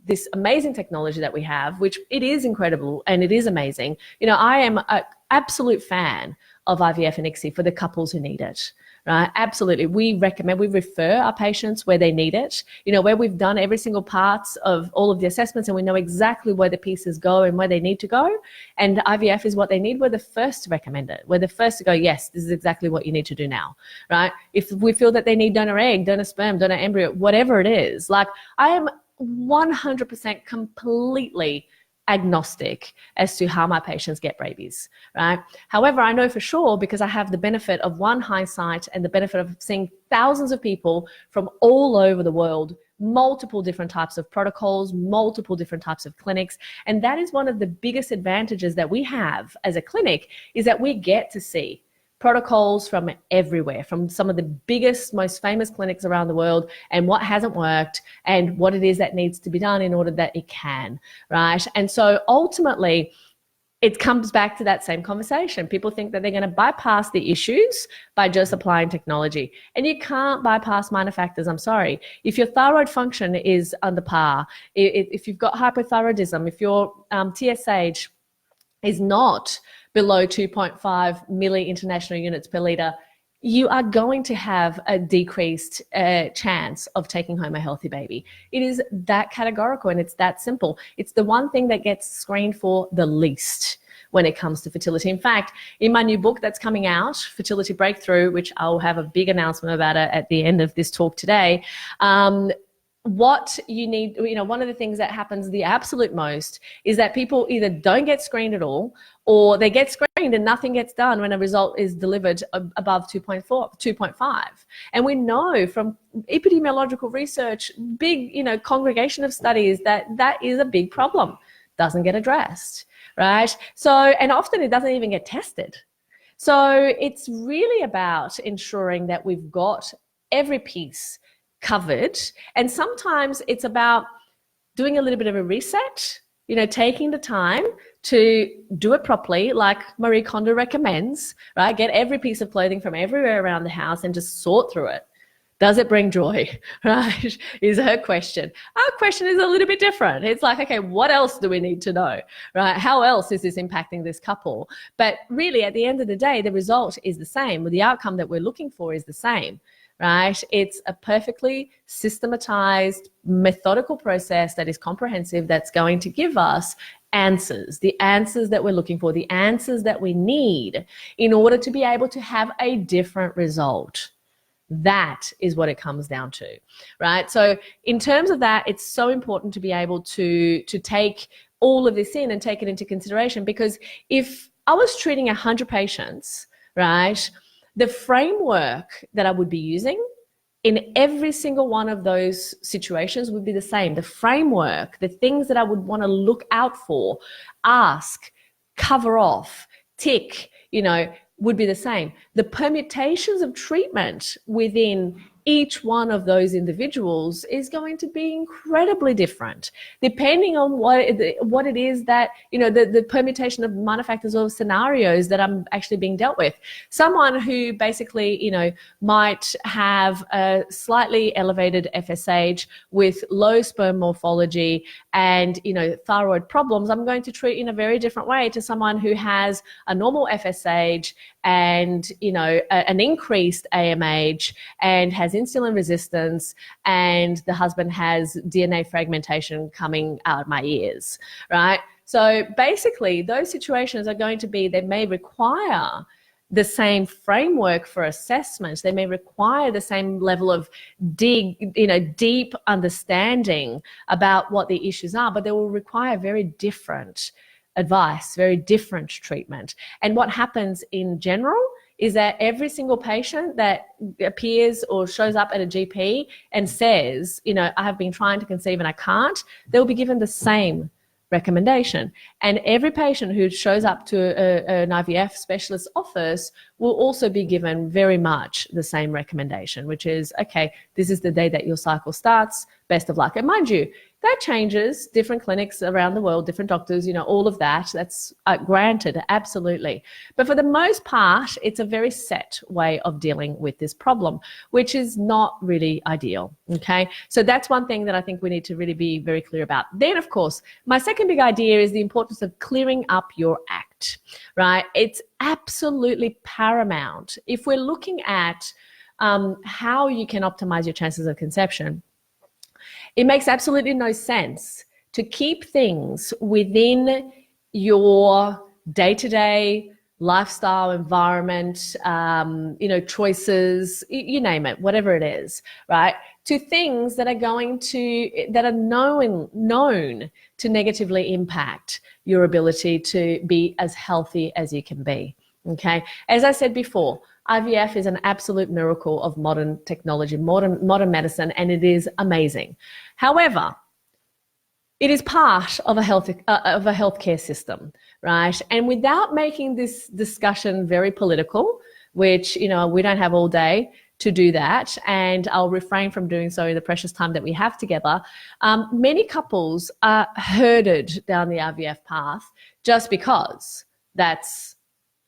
this amazing technology that we have, which it is incredible and it is amazing. I am an absolute fan of IVF and ICSI for the couples who need it, right? Absolutely. We refer our patients where they need it, where we've done every single parts of all of the assessments and we know exactly where the pieces go and where they need to go. And IVF is what they need. We're the first to recommend it. We're the first to go, yes, this is exactly what you need to do now, right? If we feel that they need donor egg, donor sperm, donor embryo, whatever it is, like I am 100% completely agnostic as to how my patients get babies, right? However, I know for sure, because I have the benefit of hindsight and the benefit of seeing thousands of people from all over the world, multiple different types of protocols, multiple different types of clinics. And that is one of the biggest advantages that we have as a clinic, is that we get to see protocols from everywhere, from some of the biggest, most famous clinics around the world, and what hasn't worked and what it is that needs to be done in order that it can, right? And so ultimately, it comes back to that same conversation. People think that they're going to bypass the issues by just applying technology. And you can't bypass minor factors, I'm sorry. If your thyroid function is under par, if you've got hypothyroidism, if your TSH is not below 2.5 milli international units per litre, you are going to have a decreased chance of taking home a healthy baby. It is that categorical and it's that simple. It's the one thing that gets screened for the least when it comes to fertility. In fact, in my new book that's coming out, Fertility Breakthrough, which I'll have a big announcement about it at the end of this talk today, what you need, one of the things that happens the absolute most is that people either don't get screened at all, or they get screened and nothing gets done when a result is delivered above 2.5. And we know from epidemiological research, big, congregation of studies, that is a big problem, doesn't get addressed, right? So, and often it doesn't even get tested. So it's really about ensuring that we've got every piece covered. And sometimes it's about doing a little bit of a reset, taking the time to do it properly, like Marie Kondo recommends, right? Get every piece of clothing from everywhere around the house and just sort through it. Does it bring joy, right? Is her question. Our question is a little bit different. It's like, okay, what else do we need to know, right? How else is this impacting this couple? But really, at the end of the day, the result is the same. The outcome that we're looking for is the same, right? It's a perfectly systematized, methodical process that is comprehensive, that's going to give us answers, the answers that we're looking for, the answers that we need in order to be able to have a different result. That is what it comes down to, right? So in terms of that, it's so important to be able to take all of this in and take it into consideration, because if I was treating 100 patients, right, the framework that I would be using in every single one of those situations would be the same. The framework, the things that I would want to look out for, ask, cover off, tick, would be the same. The permutations of treatment within each one of those individuals is going to be incredibly different, depending on what it is that, the permutation of minor factors or scenarios that I'm actually being dealt with. Someone who basically, might have a slightly elevated FSH with low sperm morphology and, thyroid problems, I'm going to treat in a very different way to someone who has a normal FSH and, an increased AMH and has insulin resistance, and the husband has DNA fragmentation coming out my ears, right? So basically, those situations are going to be, they may require the same framework for assessments. They may require the same level of deep understanding about what the issues are, but they will require very different advice, very different treatment. And what happens in general is that every single patient that appears or shows up at a GP and says, I have been trying to conceive and I can't, they'll be given the same recommendation. And every patient who shows up to an IVF specialist office will also be given very much the same recommendation, which is, okay, this is the day that your cycle starts, best of luck. And mind you, that changes, different clinics around the world, different doctors, all of that. That's granted, absolutely. But for the most part, it's a very set way of dealing with this problem, which is not really ideal, okay? So that's one thing that I think we need to really be very clear about. Then, of course, my second big idea is the importance of clearing up your act, right? It's absolutely paramount. If we're looking at how you can optimize your chances of conception, it makes absolutely no sense to keep things within your day-to-day lifestyle, environment, choices, you name it, whatever it is, right? To things that are known to negatively impact your ability to be as healthy as you can be. Okay. As I said before, IVF is an absolute miracle of modern technology, modern medicine, and it is amazing. However, it is part of a healthcare system, right? And without making this discussion very political, which, we don't have all day to do that, and I'll refrain from doing so in the precious time that we have together, many couples are herded down the IVF path just because that's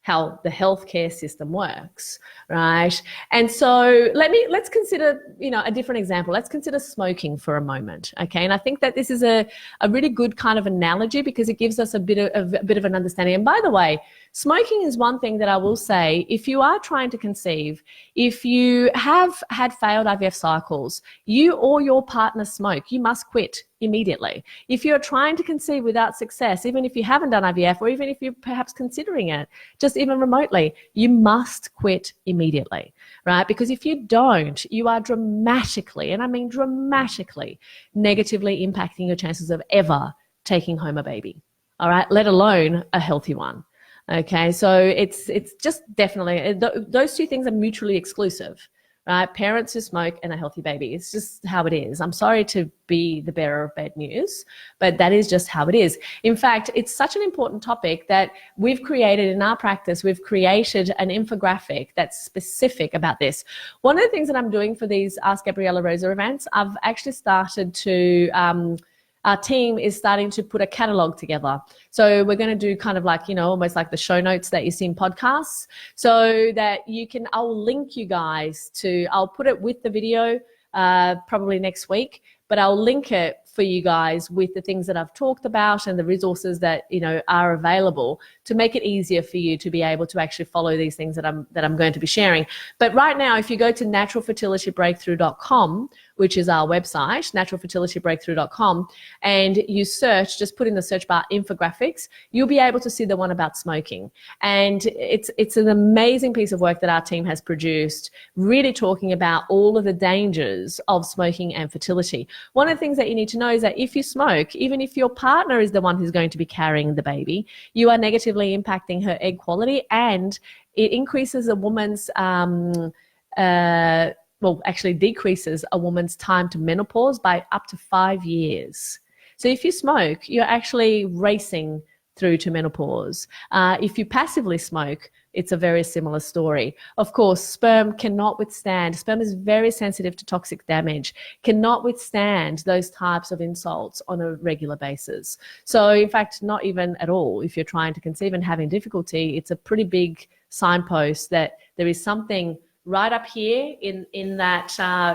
how the healthcare system works, right? And so let's consider, a different example. Let's consider smoking for a moment, okay? And I think that this is a really good kind of analogy because it gives us a bit of an understanding. And by the way, smoking is one thing that I will say, if you are trying to conceive, if you have had failed IVF cycles, you or your partner smoke, you must quit immediately. If you're trying to conceive without success, even if you haven't done IVF or even if you're perhaps considering it, just even remotely, you must quit immediately, right? Because if you don't, you are dramatically, and I mean dramatically, negatively impacting your chances of ever taking home a baby, all right? Let alone a healthy one. Okay, so it's just definitely, those two things are mutually exclusive, right? Parents who smoke and a healthy baby. It's just how it is. I'm sorry to be the bearer of bad news, but that is just how it is. In fact, it's such an important topic that we've created in our practice, we've created an infographic that's specific about this. One of the things that I'm doing for these Ask Gabriela Rosa events, I've actually started to our team is starting to put a catalog together. So we're going to do kind of like, almost like the show notes that you see in podcasts, so that I'll link you guys I'll put it with the video probably next week, but I'll link it for you guys with the things that I've talked about and the resources that are available to make it easier for you to be able to actually follow these things that I'm going to be sharing. But right now, if you go to naturalfertilitybreakthrough.com, which is our website, naturalfertilitybreakthrough.com, and you just put in the search bar infographics, you'll be able to see the one about smoking. And it's an amazing piece of work that our team has produced, really talking about all of the dangers of smoking and fertility. One of the things that you need to know is that if you smoke, even if your partner is the one who's going to be carrying the baby, you are negatively impacting her egg quality, and it increases a woman's actually decreases a woman's time to menopause by up to 5 years. So if you smoke, you're actually racing through to menopause. If you passively smoke, it's a very similar story. Of course, sperm is very sensitive to toxic damage, cannot withstand those types of insults on a regular basis. So in fact, not even at all. If you're trying to conceive and having difficulty, it's a pretty big signpost that there is something right up here in that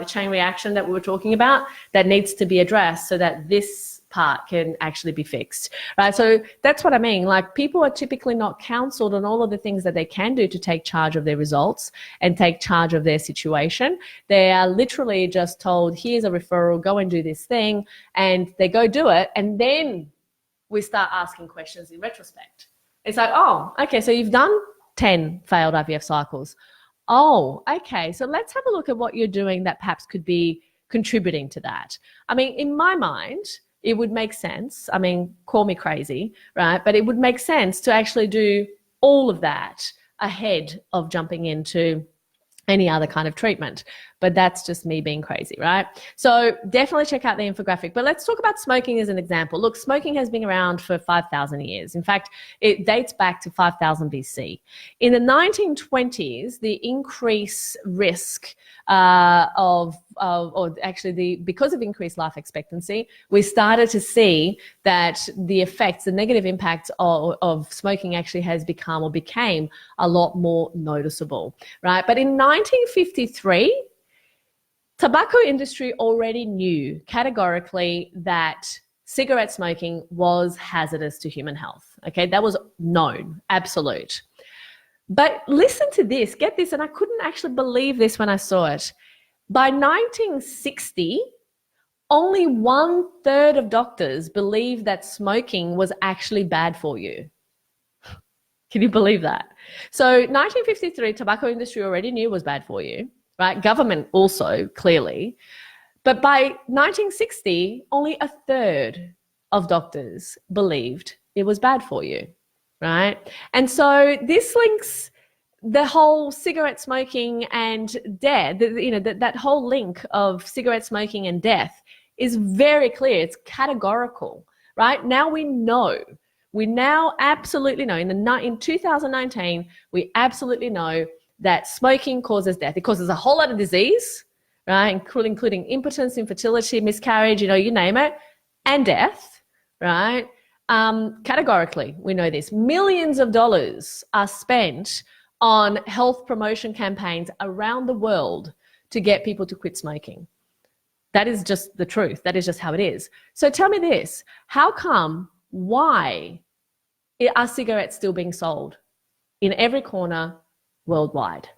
chain reaction that we were talking about that needs to be addressed so that this part can actually be fixed, right? So that's what I mean. Like, people are typically not counseled on all of the things that they can do to take charge of their results and take charge of their situation. They are literally just told, here's a referral, go and do this thing, and they go do it. And then we start asking questions in retrospect. It's like, oh, okay, so you've done 10 failed IVF cycles. Oh, okay, so let's have a look at what you're doing that perhaps could be contributing to that. I mean, in my mind, it would make sense. I mean, call me crazy, right? But it would make sense to actually do all of that ahead of jumping into any other kind of treatment. But that's just me being crazy, right? So definitely check out the infographic. But let's talk about smoking as an example. Look, smoking has been around for 5,000 years. In fact, it dates back to 5,000 BC. In the 1920s, the increased risk because of increased life expectancy, we started to see that the negative impact of smoking actually became a lot more noticeable, right? But in 1953, tobacco industry already knew categorically that cigarette smoking was hazardous to human health. Okay, that was known, absolute. But listen to this, get this, and I couldn't actually believe this when I saw it. By 1960, only 1/3 of doctors believed that smoking was actually bad for you. Can you believe that? So 1953, tobacco industry already knew was bad for you, right? Government also, clearly. But by 1960, only 1/3 of doctors believed it was bad for you, right? And so this links the whole cigarette smoking and death, that whole link of cigarette smoking and death is very clear. It's categorical, right? Now we know. We now absolutely know, in 2019, we absolutely know that smoking causes death. It causes a whole lot of disease, right? Including impotence, infertility, miscarriage, you name it, and death, right? Categorically, we know this. Millions of dollars are spent on health promotion campaigns around the world to get people to quit smoking. That is just the truth. That is just how it is. So tell me this, why are cigarettes still being sold in every corner worldwide,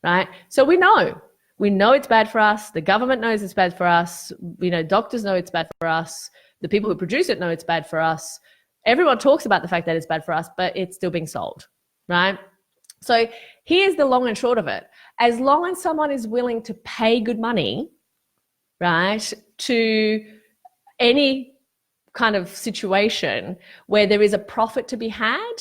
right? So we know it's bad for us. The government knows it's bad for us. Doctors know it's bad for us. The people who produce it know it's bad for us. Everyone talks about the fact that it's bad for us, but it's still being sold, right? So here's the long and short of it. As long as someone is willing to pay good money, right, to any kind of situation where there is a profit to be had,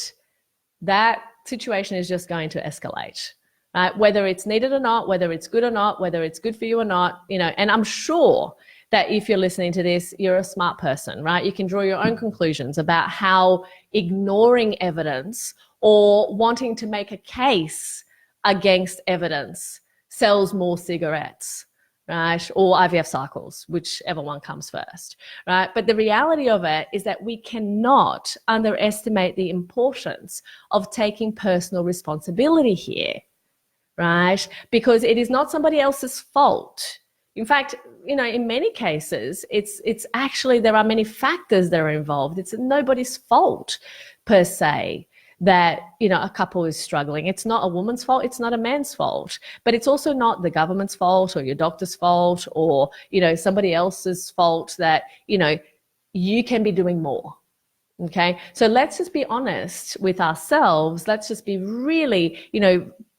that situation is just going to escalate, right? Whether it's needed or not, whether it's good or not, whether it's good for you or not, and I'm sure that if you're listening to this, you're a smart person, right? You can draw your own conclusions about how ignoring evidence or wanting to make a case against evidence sells more cigarettes, right? Or IVF cycles, whichever one comes first, right? But the reality of it is that we cannot underestimate the importance of taking personal responsibility here, right? Because it is not somebody else's fault. In fact, in many cases, it's actually, there are many factors that are involved. It's nobody's fault per se that, a couple is struggling. It's not a woman's fault. It's not a man's fault, but it's also not the government's fault or your doctor's fault or, somebody else's fault that, you can be doing more. Okay. So let's just be honest with ourselves. Let's just be really,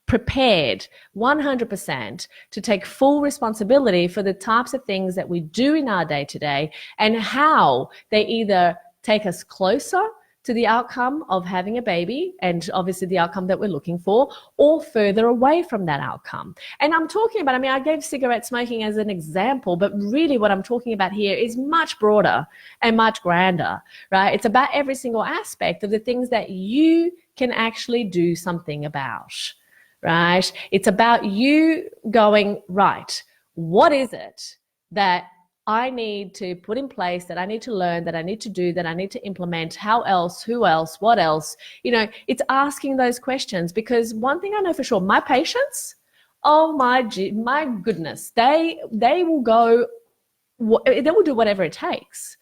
prepared 100% to take full responsibility for the types of things that we do in our day to day and how they either take us closer to the outcome of having a baby and obviously the outcome that we're looking for, or further away from that outcome. And I'm talking about, I gave cigarette smoking as an example, but really what I'm talking about here is much broader and much grander, right? It's about every single aspect of the things that you can actually do something about, right? It's about you going, right, what is it that I need to put in place, that I need to learn, that I need to do, that I need to implement? How else? Who else? What else? It's asking those questions, because one thing I know for sure, my patients, oh my goodness, they will go, they will do whatever it takes,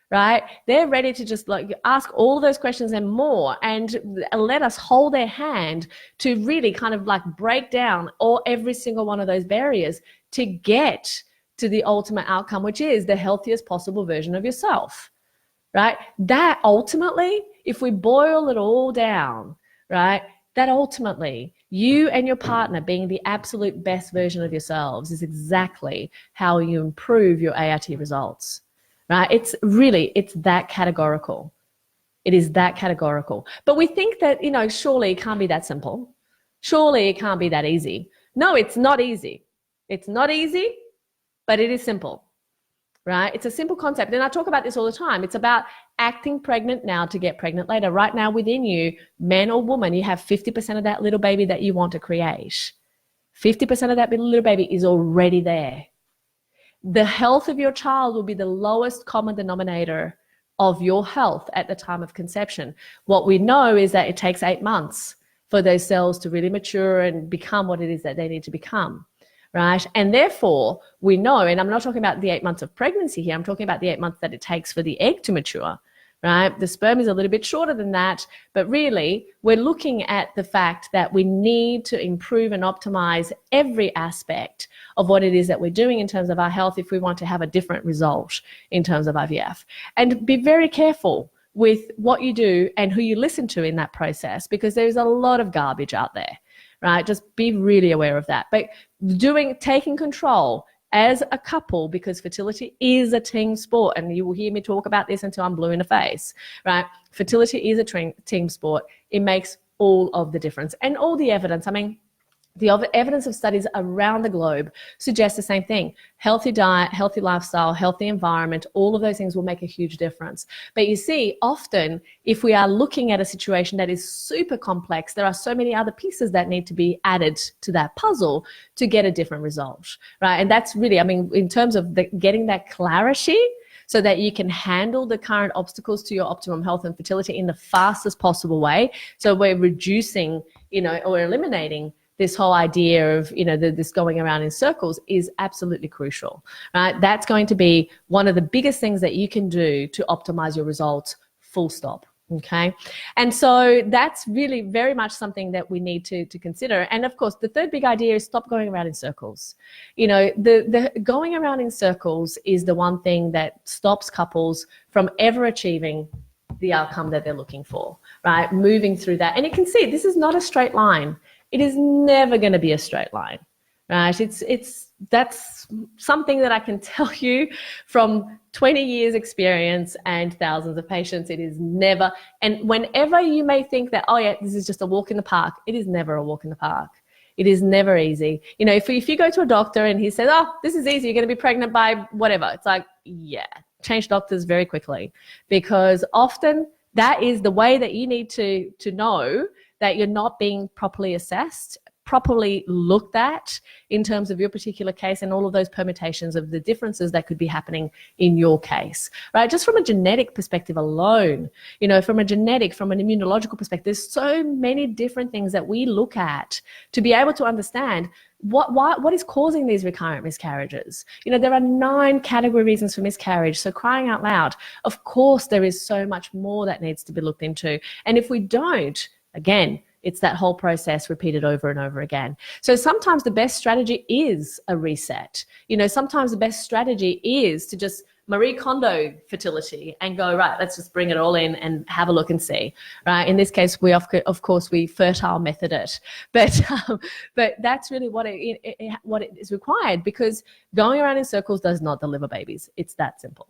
right? They're ready to just ask all of those questions and more, and let us hold their hand to really kind of break down every single one of those barriers to get to the ultimate outcome, which is the healthiest possible version of yourself, right? That ultimately, if we boil it all down, right, that ultimately you and your partner being the absolute best version of yourselves is exactly how you improve your ART results, right? It's that categorical. It is that categorical. But we think that, surely it can't be that simple. Surely it can't be that easy. No, it's not easy. It's not easy. But it is simple, right? It's a simple concept. And I talk about this all the time. It's about acting pregnant now to get pregnant later. Right now within you, man or woman, you have 50% of that little baby that you want to create. 50% of that little baby is already there. The health of your child will be the lowest common denominator of your health at the time of conception. What we know is that it takes 8 months for those cells to really mature and become what it is that they need to become. Right? And therefore, we know, and I'm not talking about the 8 months of pregnancy here, I'm talking about the 8 months that it takes for the egg to mature, right? The sperm is a little bit shorter than that, but really, we're looking at the fact that we need to improve and optimize every aspect of what it is that we're doing in terms of our health if we want to have a different result in terms of IVF. And be very careful with what you do and who you listen to in that process, because there's a lot of garbage out there. Right? Just be really aware of that. But taking control as a couple, because fertility is a team sport, and you will hear me talk about this until I'm blue in the face, right? Fertility is a team sport. It makes all of the difference. And all the evidence, the evidence of studies around the globe suggests the same thing. Healthy diet, healthy lifestyle, healthy environment, all of those things will make a huge difference. But you see, often if we are looking at a situation that is super complex, there are so many other pieces that need to be added to that puzzle to get a different result, right? And that's really, in terms of getting that clarity so that you can handle the current obstacles to your optimum health and fertility in the fastest possible way. So we're reducing, or eliminating this whole idea of, this going around in circles is absolutely crucial, right? That's going to be one of the biggest things that you can do to optimize your results, full stop. Okay. And so that's really very much something that we need to consider. And of course, the third big idea is stop going around in circles. The going around in circles is the one thing that stops couples from ever achieving the outcome that they're looking for, right? Moving through that. And you can see this is not a straight line. It is never going to be a straight line, right? That's something that I can tell you from 20 years experience and thousands of patients. It is never, and whenever you may think that, oh yeah, this is just a walk in the park, it is never a walk in the park. It is never easy. If you go to a doctor and he says, oh, this is easy, you're going to be pregnant by whatever. It's like, yeah, change doctors very quickly, because often that is the way that you need to know that you're not being properly assessed properly looked at in terms of your particular case and all of those permutations of the differences that could be happening in your case, right? Just from a genetic perspective alone, you know, from an immunological perspective, there's so many different things that we look at to be able to understand what is causing these recurrent miscarriages. You know, there are 9 category reasons for miscarriage. So crying out loud, of course, there is so much more that needs to be looked into. And if we don't, again, it's that whole process repeated over and over again. So sometimes the best strategy is a reset. You know, sometimes the best strategy is to just Marie Kondo fertility and go, right, let's just bring it all in and have a look and see, right? In this case, we of course we fertile method it, but that's really what it is required, because going around in circles does not deliver babies. It's that simple.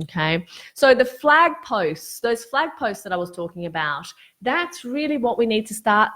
Okay, so the flag posts, those flag posts that I was talking about, that's really what we need to start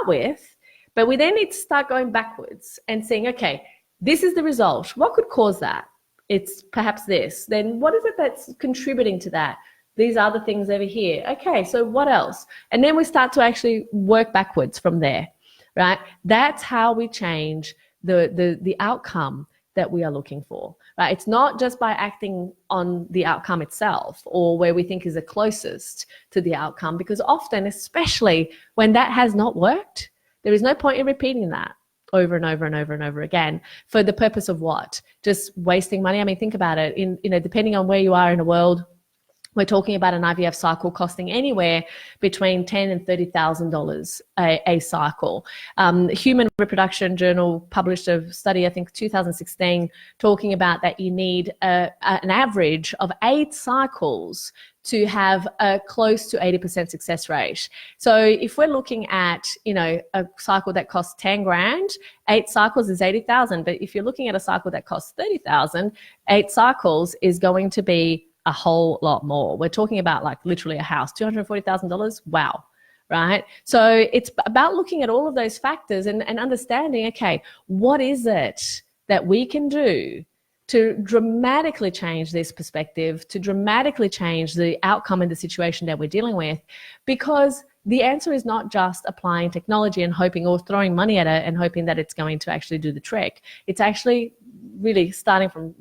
with, but we then need to start going backwards and saying, okay, this is the result. What could cause that? It's perhaps this. Then what is it that's contributing to that? These are the things over here. Okay, so what else? And then we start to actually work backwards from there, right? That's how we change the outcome that we are looking for, right? It's not just by acting on the outcome itself or where we think is the closest to the outcome, because often, especially when that has not worked, there is no point in repeating that over and over and over and over again for the purpose of what? Just wasting money. I mean, think about it. Depending on where you are in the world, we're talking about an IVF cycle costing anywhere between $10,000 and $30,000 a cycle. Human Reproduction Journal published a study, I think 2016, talking about that you need an average of 8 cycles to have a close to 80% success rate. So if we're looking at, a cycle that costs 10 grand, 8 cycles is 80,000. But if you're looking at a cycle that costs 30,000, 8 cycles is going to be a whole lot more. We're talking about like literally a house, $240,000. Wow. Right. So it's about looking at all of those factors and understanding, okay, what is it that we can do to dramatically change this perspective, to dramatically change the outcome in the situation that we're dealing with? Because the answer is not just applying technology and hoping or throwing money at it and hoping that it's going to actually do the trick. It's actually really starting from,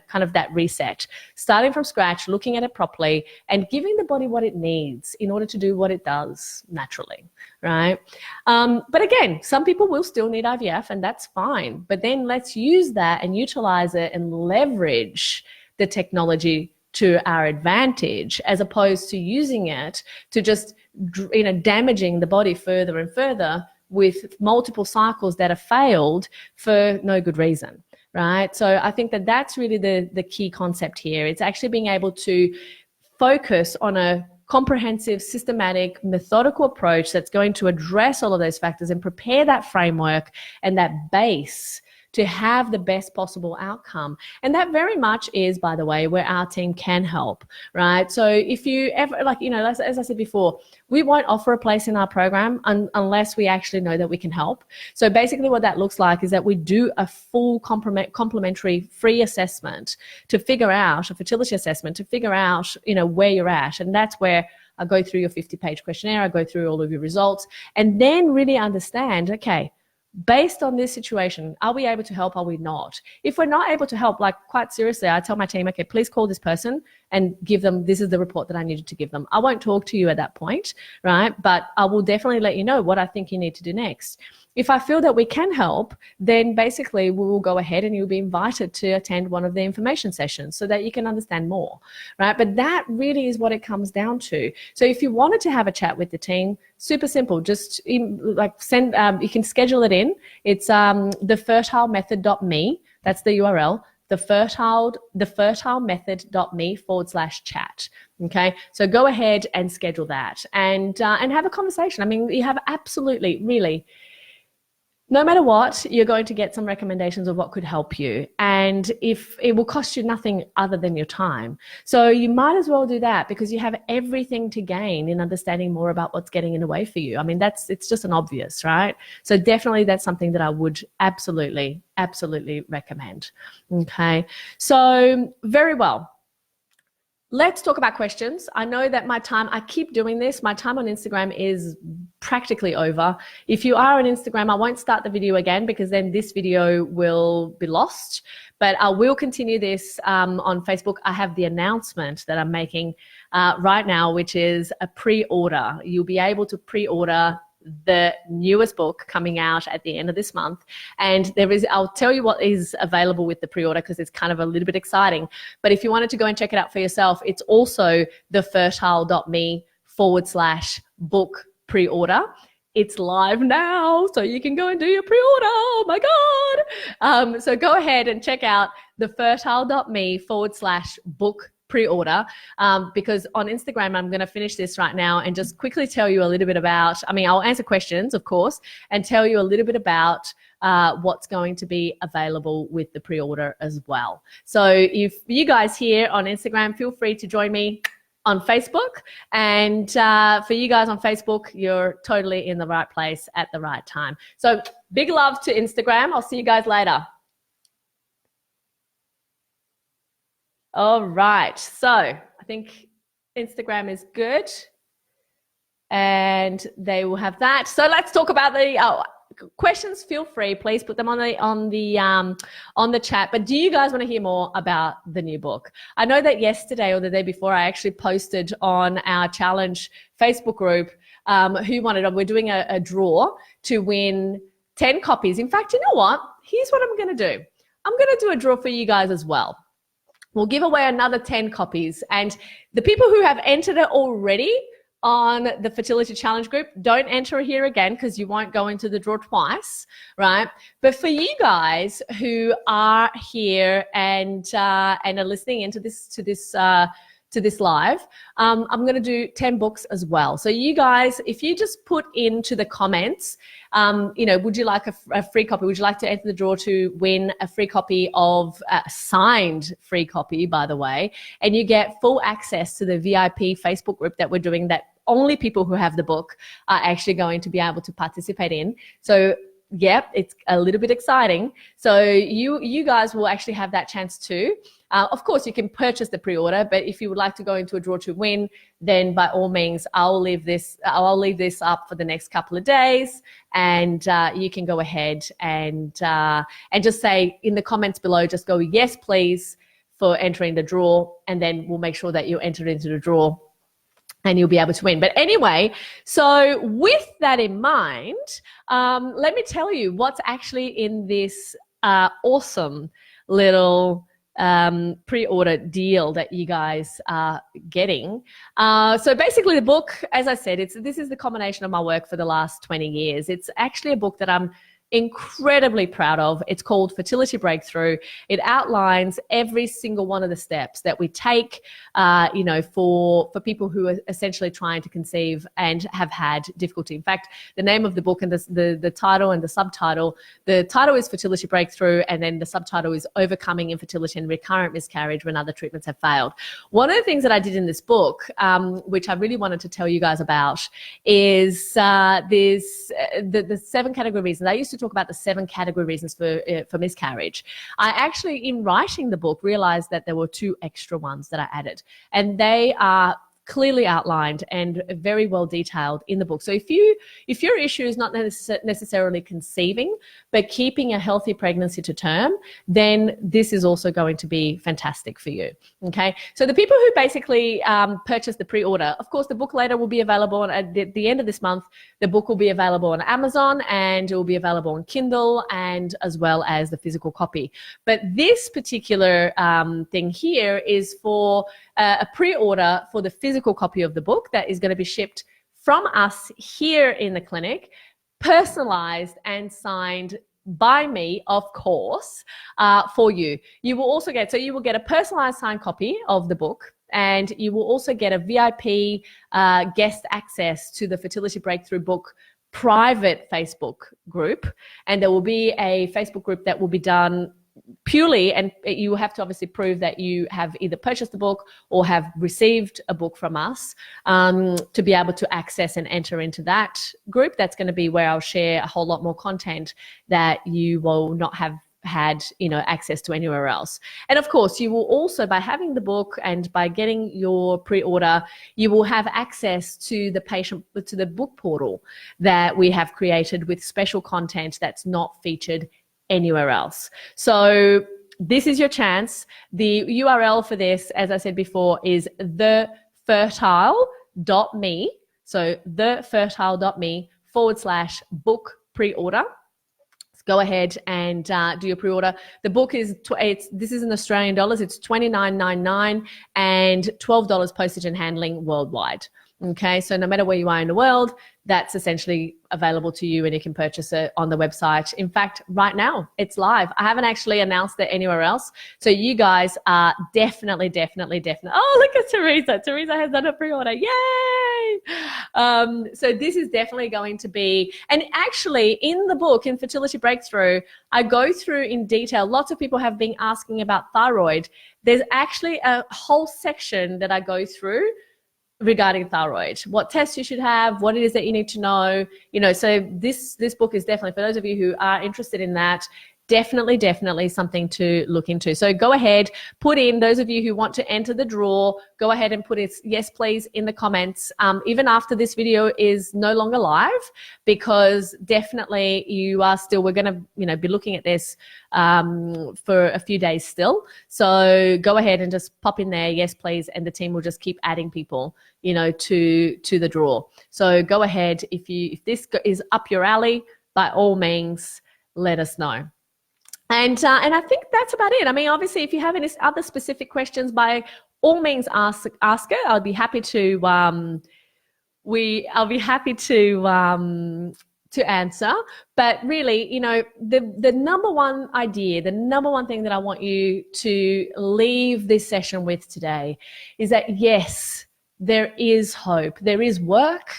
kind of that reset, starting from scratch, looking at it properly and giving the body what it needs in order to do what it does naturally, right? But again, some people will still need IVF and that's fine. But then let's use that and utilize it and leverage the technology to our advantage, as opposed to using it to just, damaging the body further and further with multiple cycles that have failed for no good reason. Right. So I think that that's really the key concept here. It's actually being able to focus on a comprehensive, systematic, methodical approach that's going to address all of those factors and prepare that framework and that base to have the best possible outcome. And that very much is, by the way, where our team can help, right? So if you ever, as I said before, we won't offer a place in our program unless we actually know that we can help. So basically what that looks like is that we do a full complimentary free assessment to figure out, a fertility assessment to figure out, where you're at. And that's where I go through your 50-page questionnaire, I go through all of your results, and then really understand, okay, based on this situation, are we able to help? Are we not? If we're not able to help, like quite seriously, I tell my team, okay, please call this person and give them, this is the report that I needed to give them. I won't talk to you at that point, right? But I will definitely let you know what I think you need to do next. If I feel that we can help, then basically we will go ahead and you'll be invited to attend one of the information sessions so that you can understand more, right? But that really is what it comes down to. So if you wanted to have a chat with the team, super simple, just send, you can schedule it in. It's thefertilemethod.me. That's the URL. thefertilemethod.me/chat. Okay, so go ahead and schedule that and have a conversation. I mean, you have absolutely, really, no matter what, you're going to get some recommendations of what could help you. And if it will cost you nothing other than your time. So you might as well do that because you have everything to gain in understanding more about what's getting in the way for you. I mean, it's just an obvious, right? So definitely that's something that I would absolutely recommend. Okay, so very well. let's talk about questions. I know that I keep doing this. My time on Instagram is practically over. If you are on Instagram, I won't start the video again because then this video will be lost. But I will continue this on Facebook. I have the announcement that I'm making right now, which is a pre-order. You'll be able to pre-order the newest book coming out at the end of this month. And I'll tell you what is available with the pre-order because it's kind of a little bit exciting. But if you wanted to go and check it out for yourself, it's also thefertile.me/book pre-order. It's live now, so you can go and do your pre-order. Oh my God. So go ahead and check out thefertile.me/book pre-order because on Instagram, I'm going to finish this right now and just quickly tell you a little bit about, I'll answer questions, of course, and tell you a little bit about what's going to be available with the pre-order as well. So if you guys here on Instagram, feel free to join me on Facebook. And for you guys on Facebook, you're totally in the right place at the right time. So big love to Instagram. I'll see you guys later. All right, so I think Instagram is good and they will have that. So let's talk about the questions. Feel free, please put them on the chat. But do you guys want to hear more about the new book? I know that yesterday or the day before, I actually posted on our challenge Facebook group we're doing a draw to win 10 copies. In fact, you know what? Here's what I'm going to do. I'm going to do a draw for you guys as well. We'll give away another 10 copies. And the people who have entered it already on the Fertility Challenge group, don't enter here again because you won't go into the draw twice, right? But for you guys who are here and are listening into this live, I'm going to do 10 books as well. So you guys, if you just put into the comments, would you like a free copy? Would you like to enter the draw to win a free copy of a signed free copy, by the way, and you get full access to the VIP Facebook group that we're doing that only people who have the book are actually going to be able to participate in. So yeah, it's a little bit exciting. So you guys will actually have that chance too. Of course, you can purchase the pre-order, but if you would like to go into a draw to win, then by all means, I'll leave this up for the next couple of days, and you can go ahead and just say in the comments below, just go yes, please, for entering the draw, and then we'll make sure that you enter into the draw and you'll be able to win. But anyway, so with that in mind, let me tell you what's actually in this awesome little pre-order deal that you guys are getting. So basically the book, as I said, this is the combination of my work for the last 20 years. It's actually a book that I'm incredibly proud of. It's called Fertility Breakthrough. It outlines every single one of the steps that we take, for people who are essentially trying to conceive and have had difficulty. In fact, the name of the book and the title and the subtitle, the title is Fertility Breakthrough, and then the subtitle is Overcoming Infertility and Recurrent Miscarriage When Other Treatments Have Failed. One of the things that I did in this book, which I really wanted to tell you guys about, is the 7 category reasons. I used to talk about the 7 category reasons for miscarriage. I actually, in writing the book, realized that there were 2 extra ones that I added, and they are clearly outlined and very well detailed in the book. So if your issue is not necessarily conceiving, but keeping a healthy pregnancy to term, then this is also going to be fantastic for you. Okay. So the people who basically purchase the pre-order, of course, the book later will be available at the end of this month. The book will be available on Amazon, and it will be available on Kindle, and as well as the physical copy. But this particular thing here is for a pre-order for the physical copy of the book that is going to be shipped from us here in the clinic, personalized and signed by me, of course, for you. You will also get a personalized signed copy of the book, and you will also get a VIP guest access to the Fertility Breakthrough book private Facebook group. And there will be a Facebook group that will be done purely, and you have to obviously prove that you have either purchased the book or have received a book from us to be able to access and enter into that group. That's going to be where I'll share a whole lot more content that you will not have had, access to anywhere else. And of course, you will also, by having the book and by getting your pre-order, you will have access to the book portal that we have created with special content that's not featured anywhere else. So this is your chance. The URL for this, as I said before, is thefertile.me. So thefertile.me/book pre-order. Go ahead and do your pre-order. The book is, this is in Australian dollars, it's $29.99 and $12 postage and handling worldwide. Okay, so no matter where you are in the world, that's essentially available to you and you can purchase it on the website. In fact, right now, it's live. I haven't actually announced it anywhere else. So you guys are definitely. Oh, look at Teresa. Teresa has done a pre-order. Yay! So this is definitely going to be, and actually in the book, in Fertility Breakthrough, I go through in detail. Lots of people have been asking about thyroid. There's actually a whole section that I go through regarding thyroid, what tests you should have, what it is that you need to know, so this book is definitely, for those of you who are interested in that, definitely something to look into. So go ahead, put in, those of you who want to enter the draw, go ahead and put it, yes please, in the comments, even after this video is no longer live, because definitely we're going to, be looking at this for a few days still. So go ahead and just pop in there, yes please, and the team will just keep adding people, to the draw. So go ahead, if this is up your alley, by all means, let us know. And I think that's about it. I mean, obviously, if you have any other specific questions, by all means, ask it. I'll be happy to answer. But really, the number one idea, the number one thing that I want you to leave this session with today is that yes, there is hope. There is work.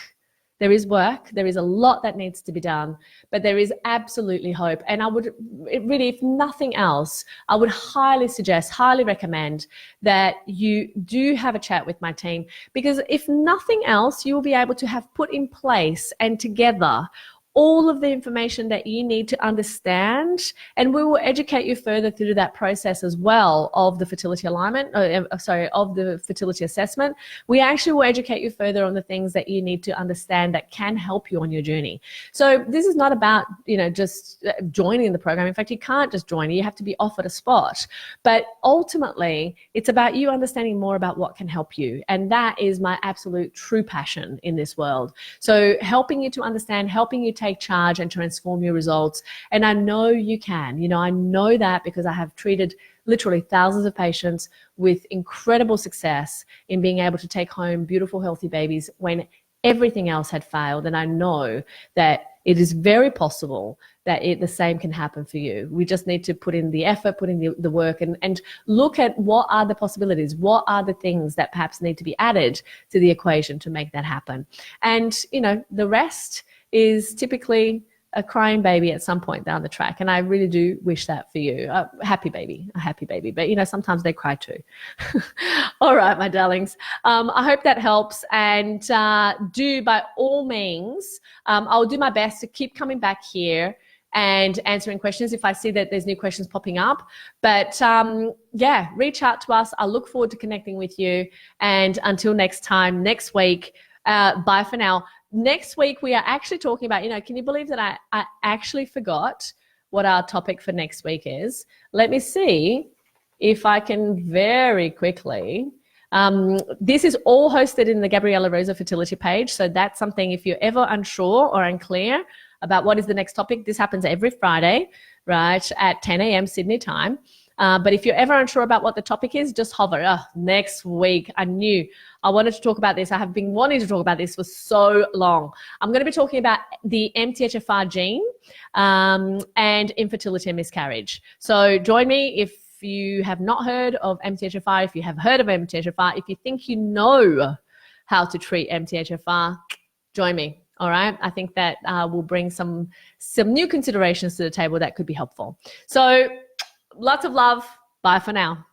There is work. There is a lot that needs to be done, but there is absolutely hope. And I would really, if nothing else, I would highly suggest, highly recommend that you do have a chat with my team, because if nothing else, you will be able to have put in place and together all of the information that you need to understand, and we will educate you further through that process as well of the fertility alignment, of the fertility assessment. We actually will educate you further on the things that you need to understand that can help you on your journey. So this is not about, just joining the program. In fact, you can't just join. You have to be offered a spot. But ultimately, it's about you understanding more about what can help you. And that is my absolute true passion in this world. So helping you to understand, helping you take charge and transform your results. And I know you can. I know that because I have treated literally thousands of patients with incredible success in being able to take home beautiful, healthy babies when everything else had failed. And I know that it is very possible that the same can happen for you. We just need to put in the effort, put in the work, and look at what are the possibilities, what are the things that perhaps need to be added to the equation to make that happen. And, the rest is typically a crying baby at some point down the track. And I really do wish that for you. A happy baby. But, sometimes they cry too. All right, my darlings. I hope that helps. And do, by all means, I'll do my best to keep coming back here and answering questions if I see that there's new questions popping up. But reach out to us. I look forward to connecting with you. And until next time, next week, bye for now. Next week, we are actually talking about, can you believe that I actually forgot what our topic for next week is? Let me see if I can very quickly. This is all hosted in the Gabriela Rosa Fertility page. So that's something, if you're ever unsure or unclear about what is the next topic, this happens every Friday, right, at 10 a.m. Sydney time. But if you're ever unsure about what the topic is, just hover. Next week, I knew I wanted to talk about this. I have been wanting to talk about this for so long. I'm going to be talking about the MTHFR gene and infertility and miscarriage. So join me if you have not heard of MTHFR, if you have heard of MTHFR, if you think you know how to treat MTHFR, join me. All right. I think that will bring some new considerations to the table that could be helpful. So lots of love. Bye for now.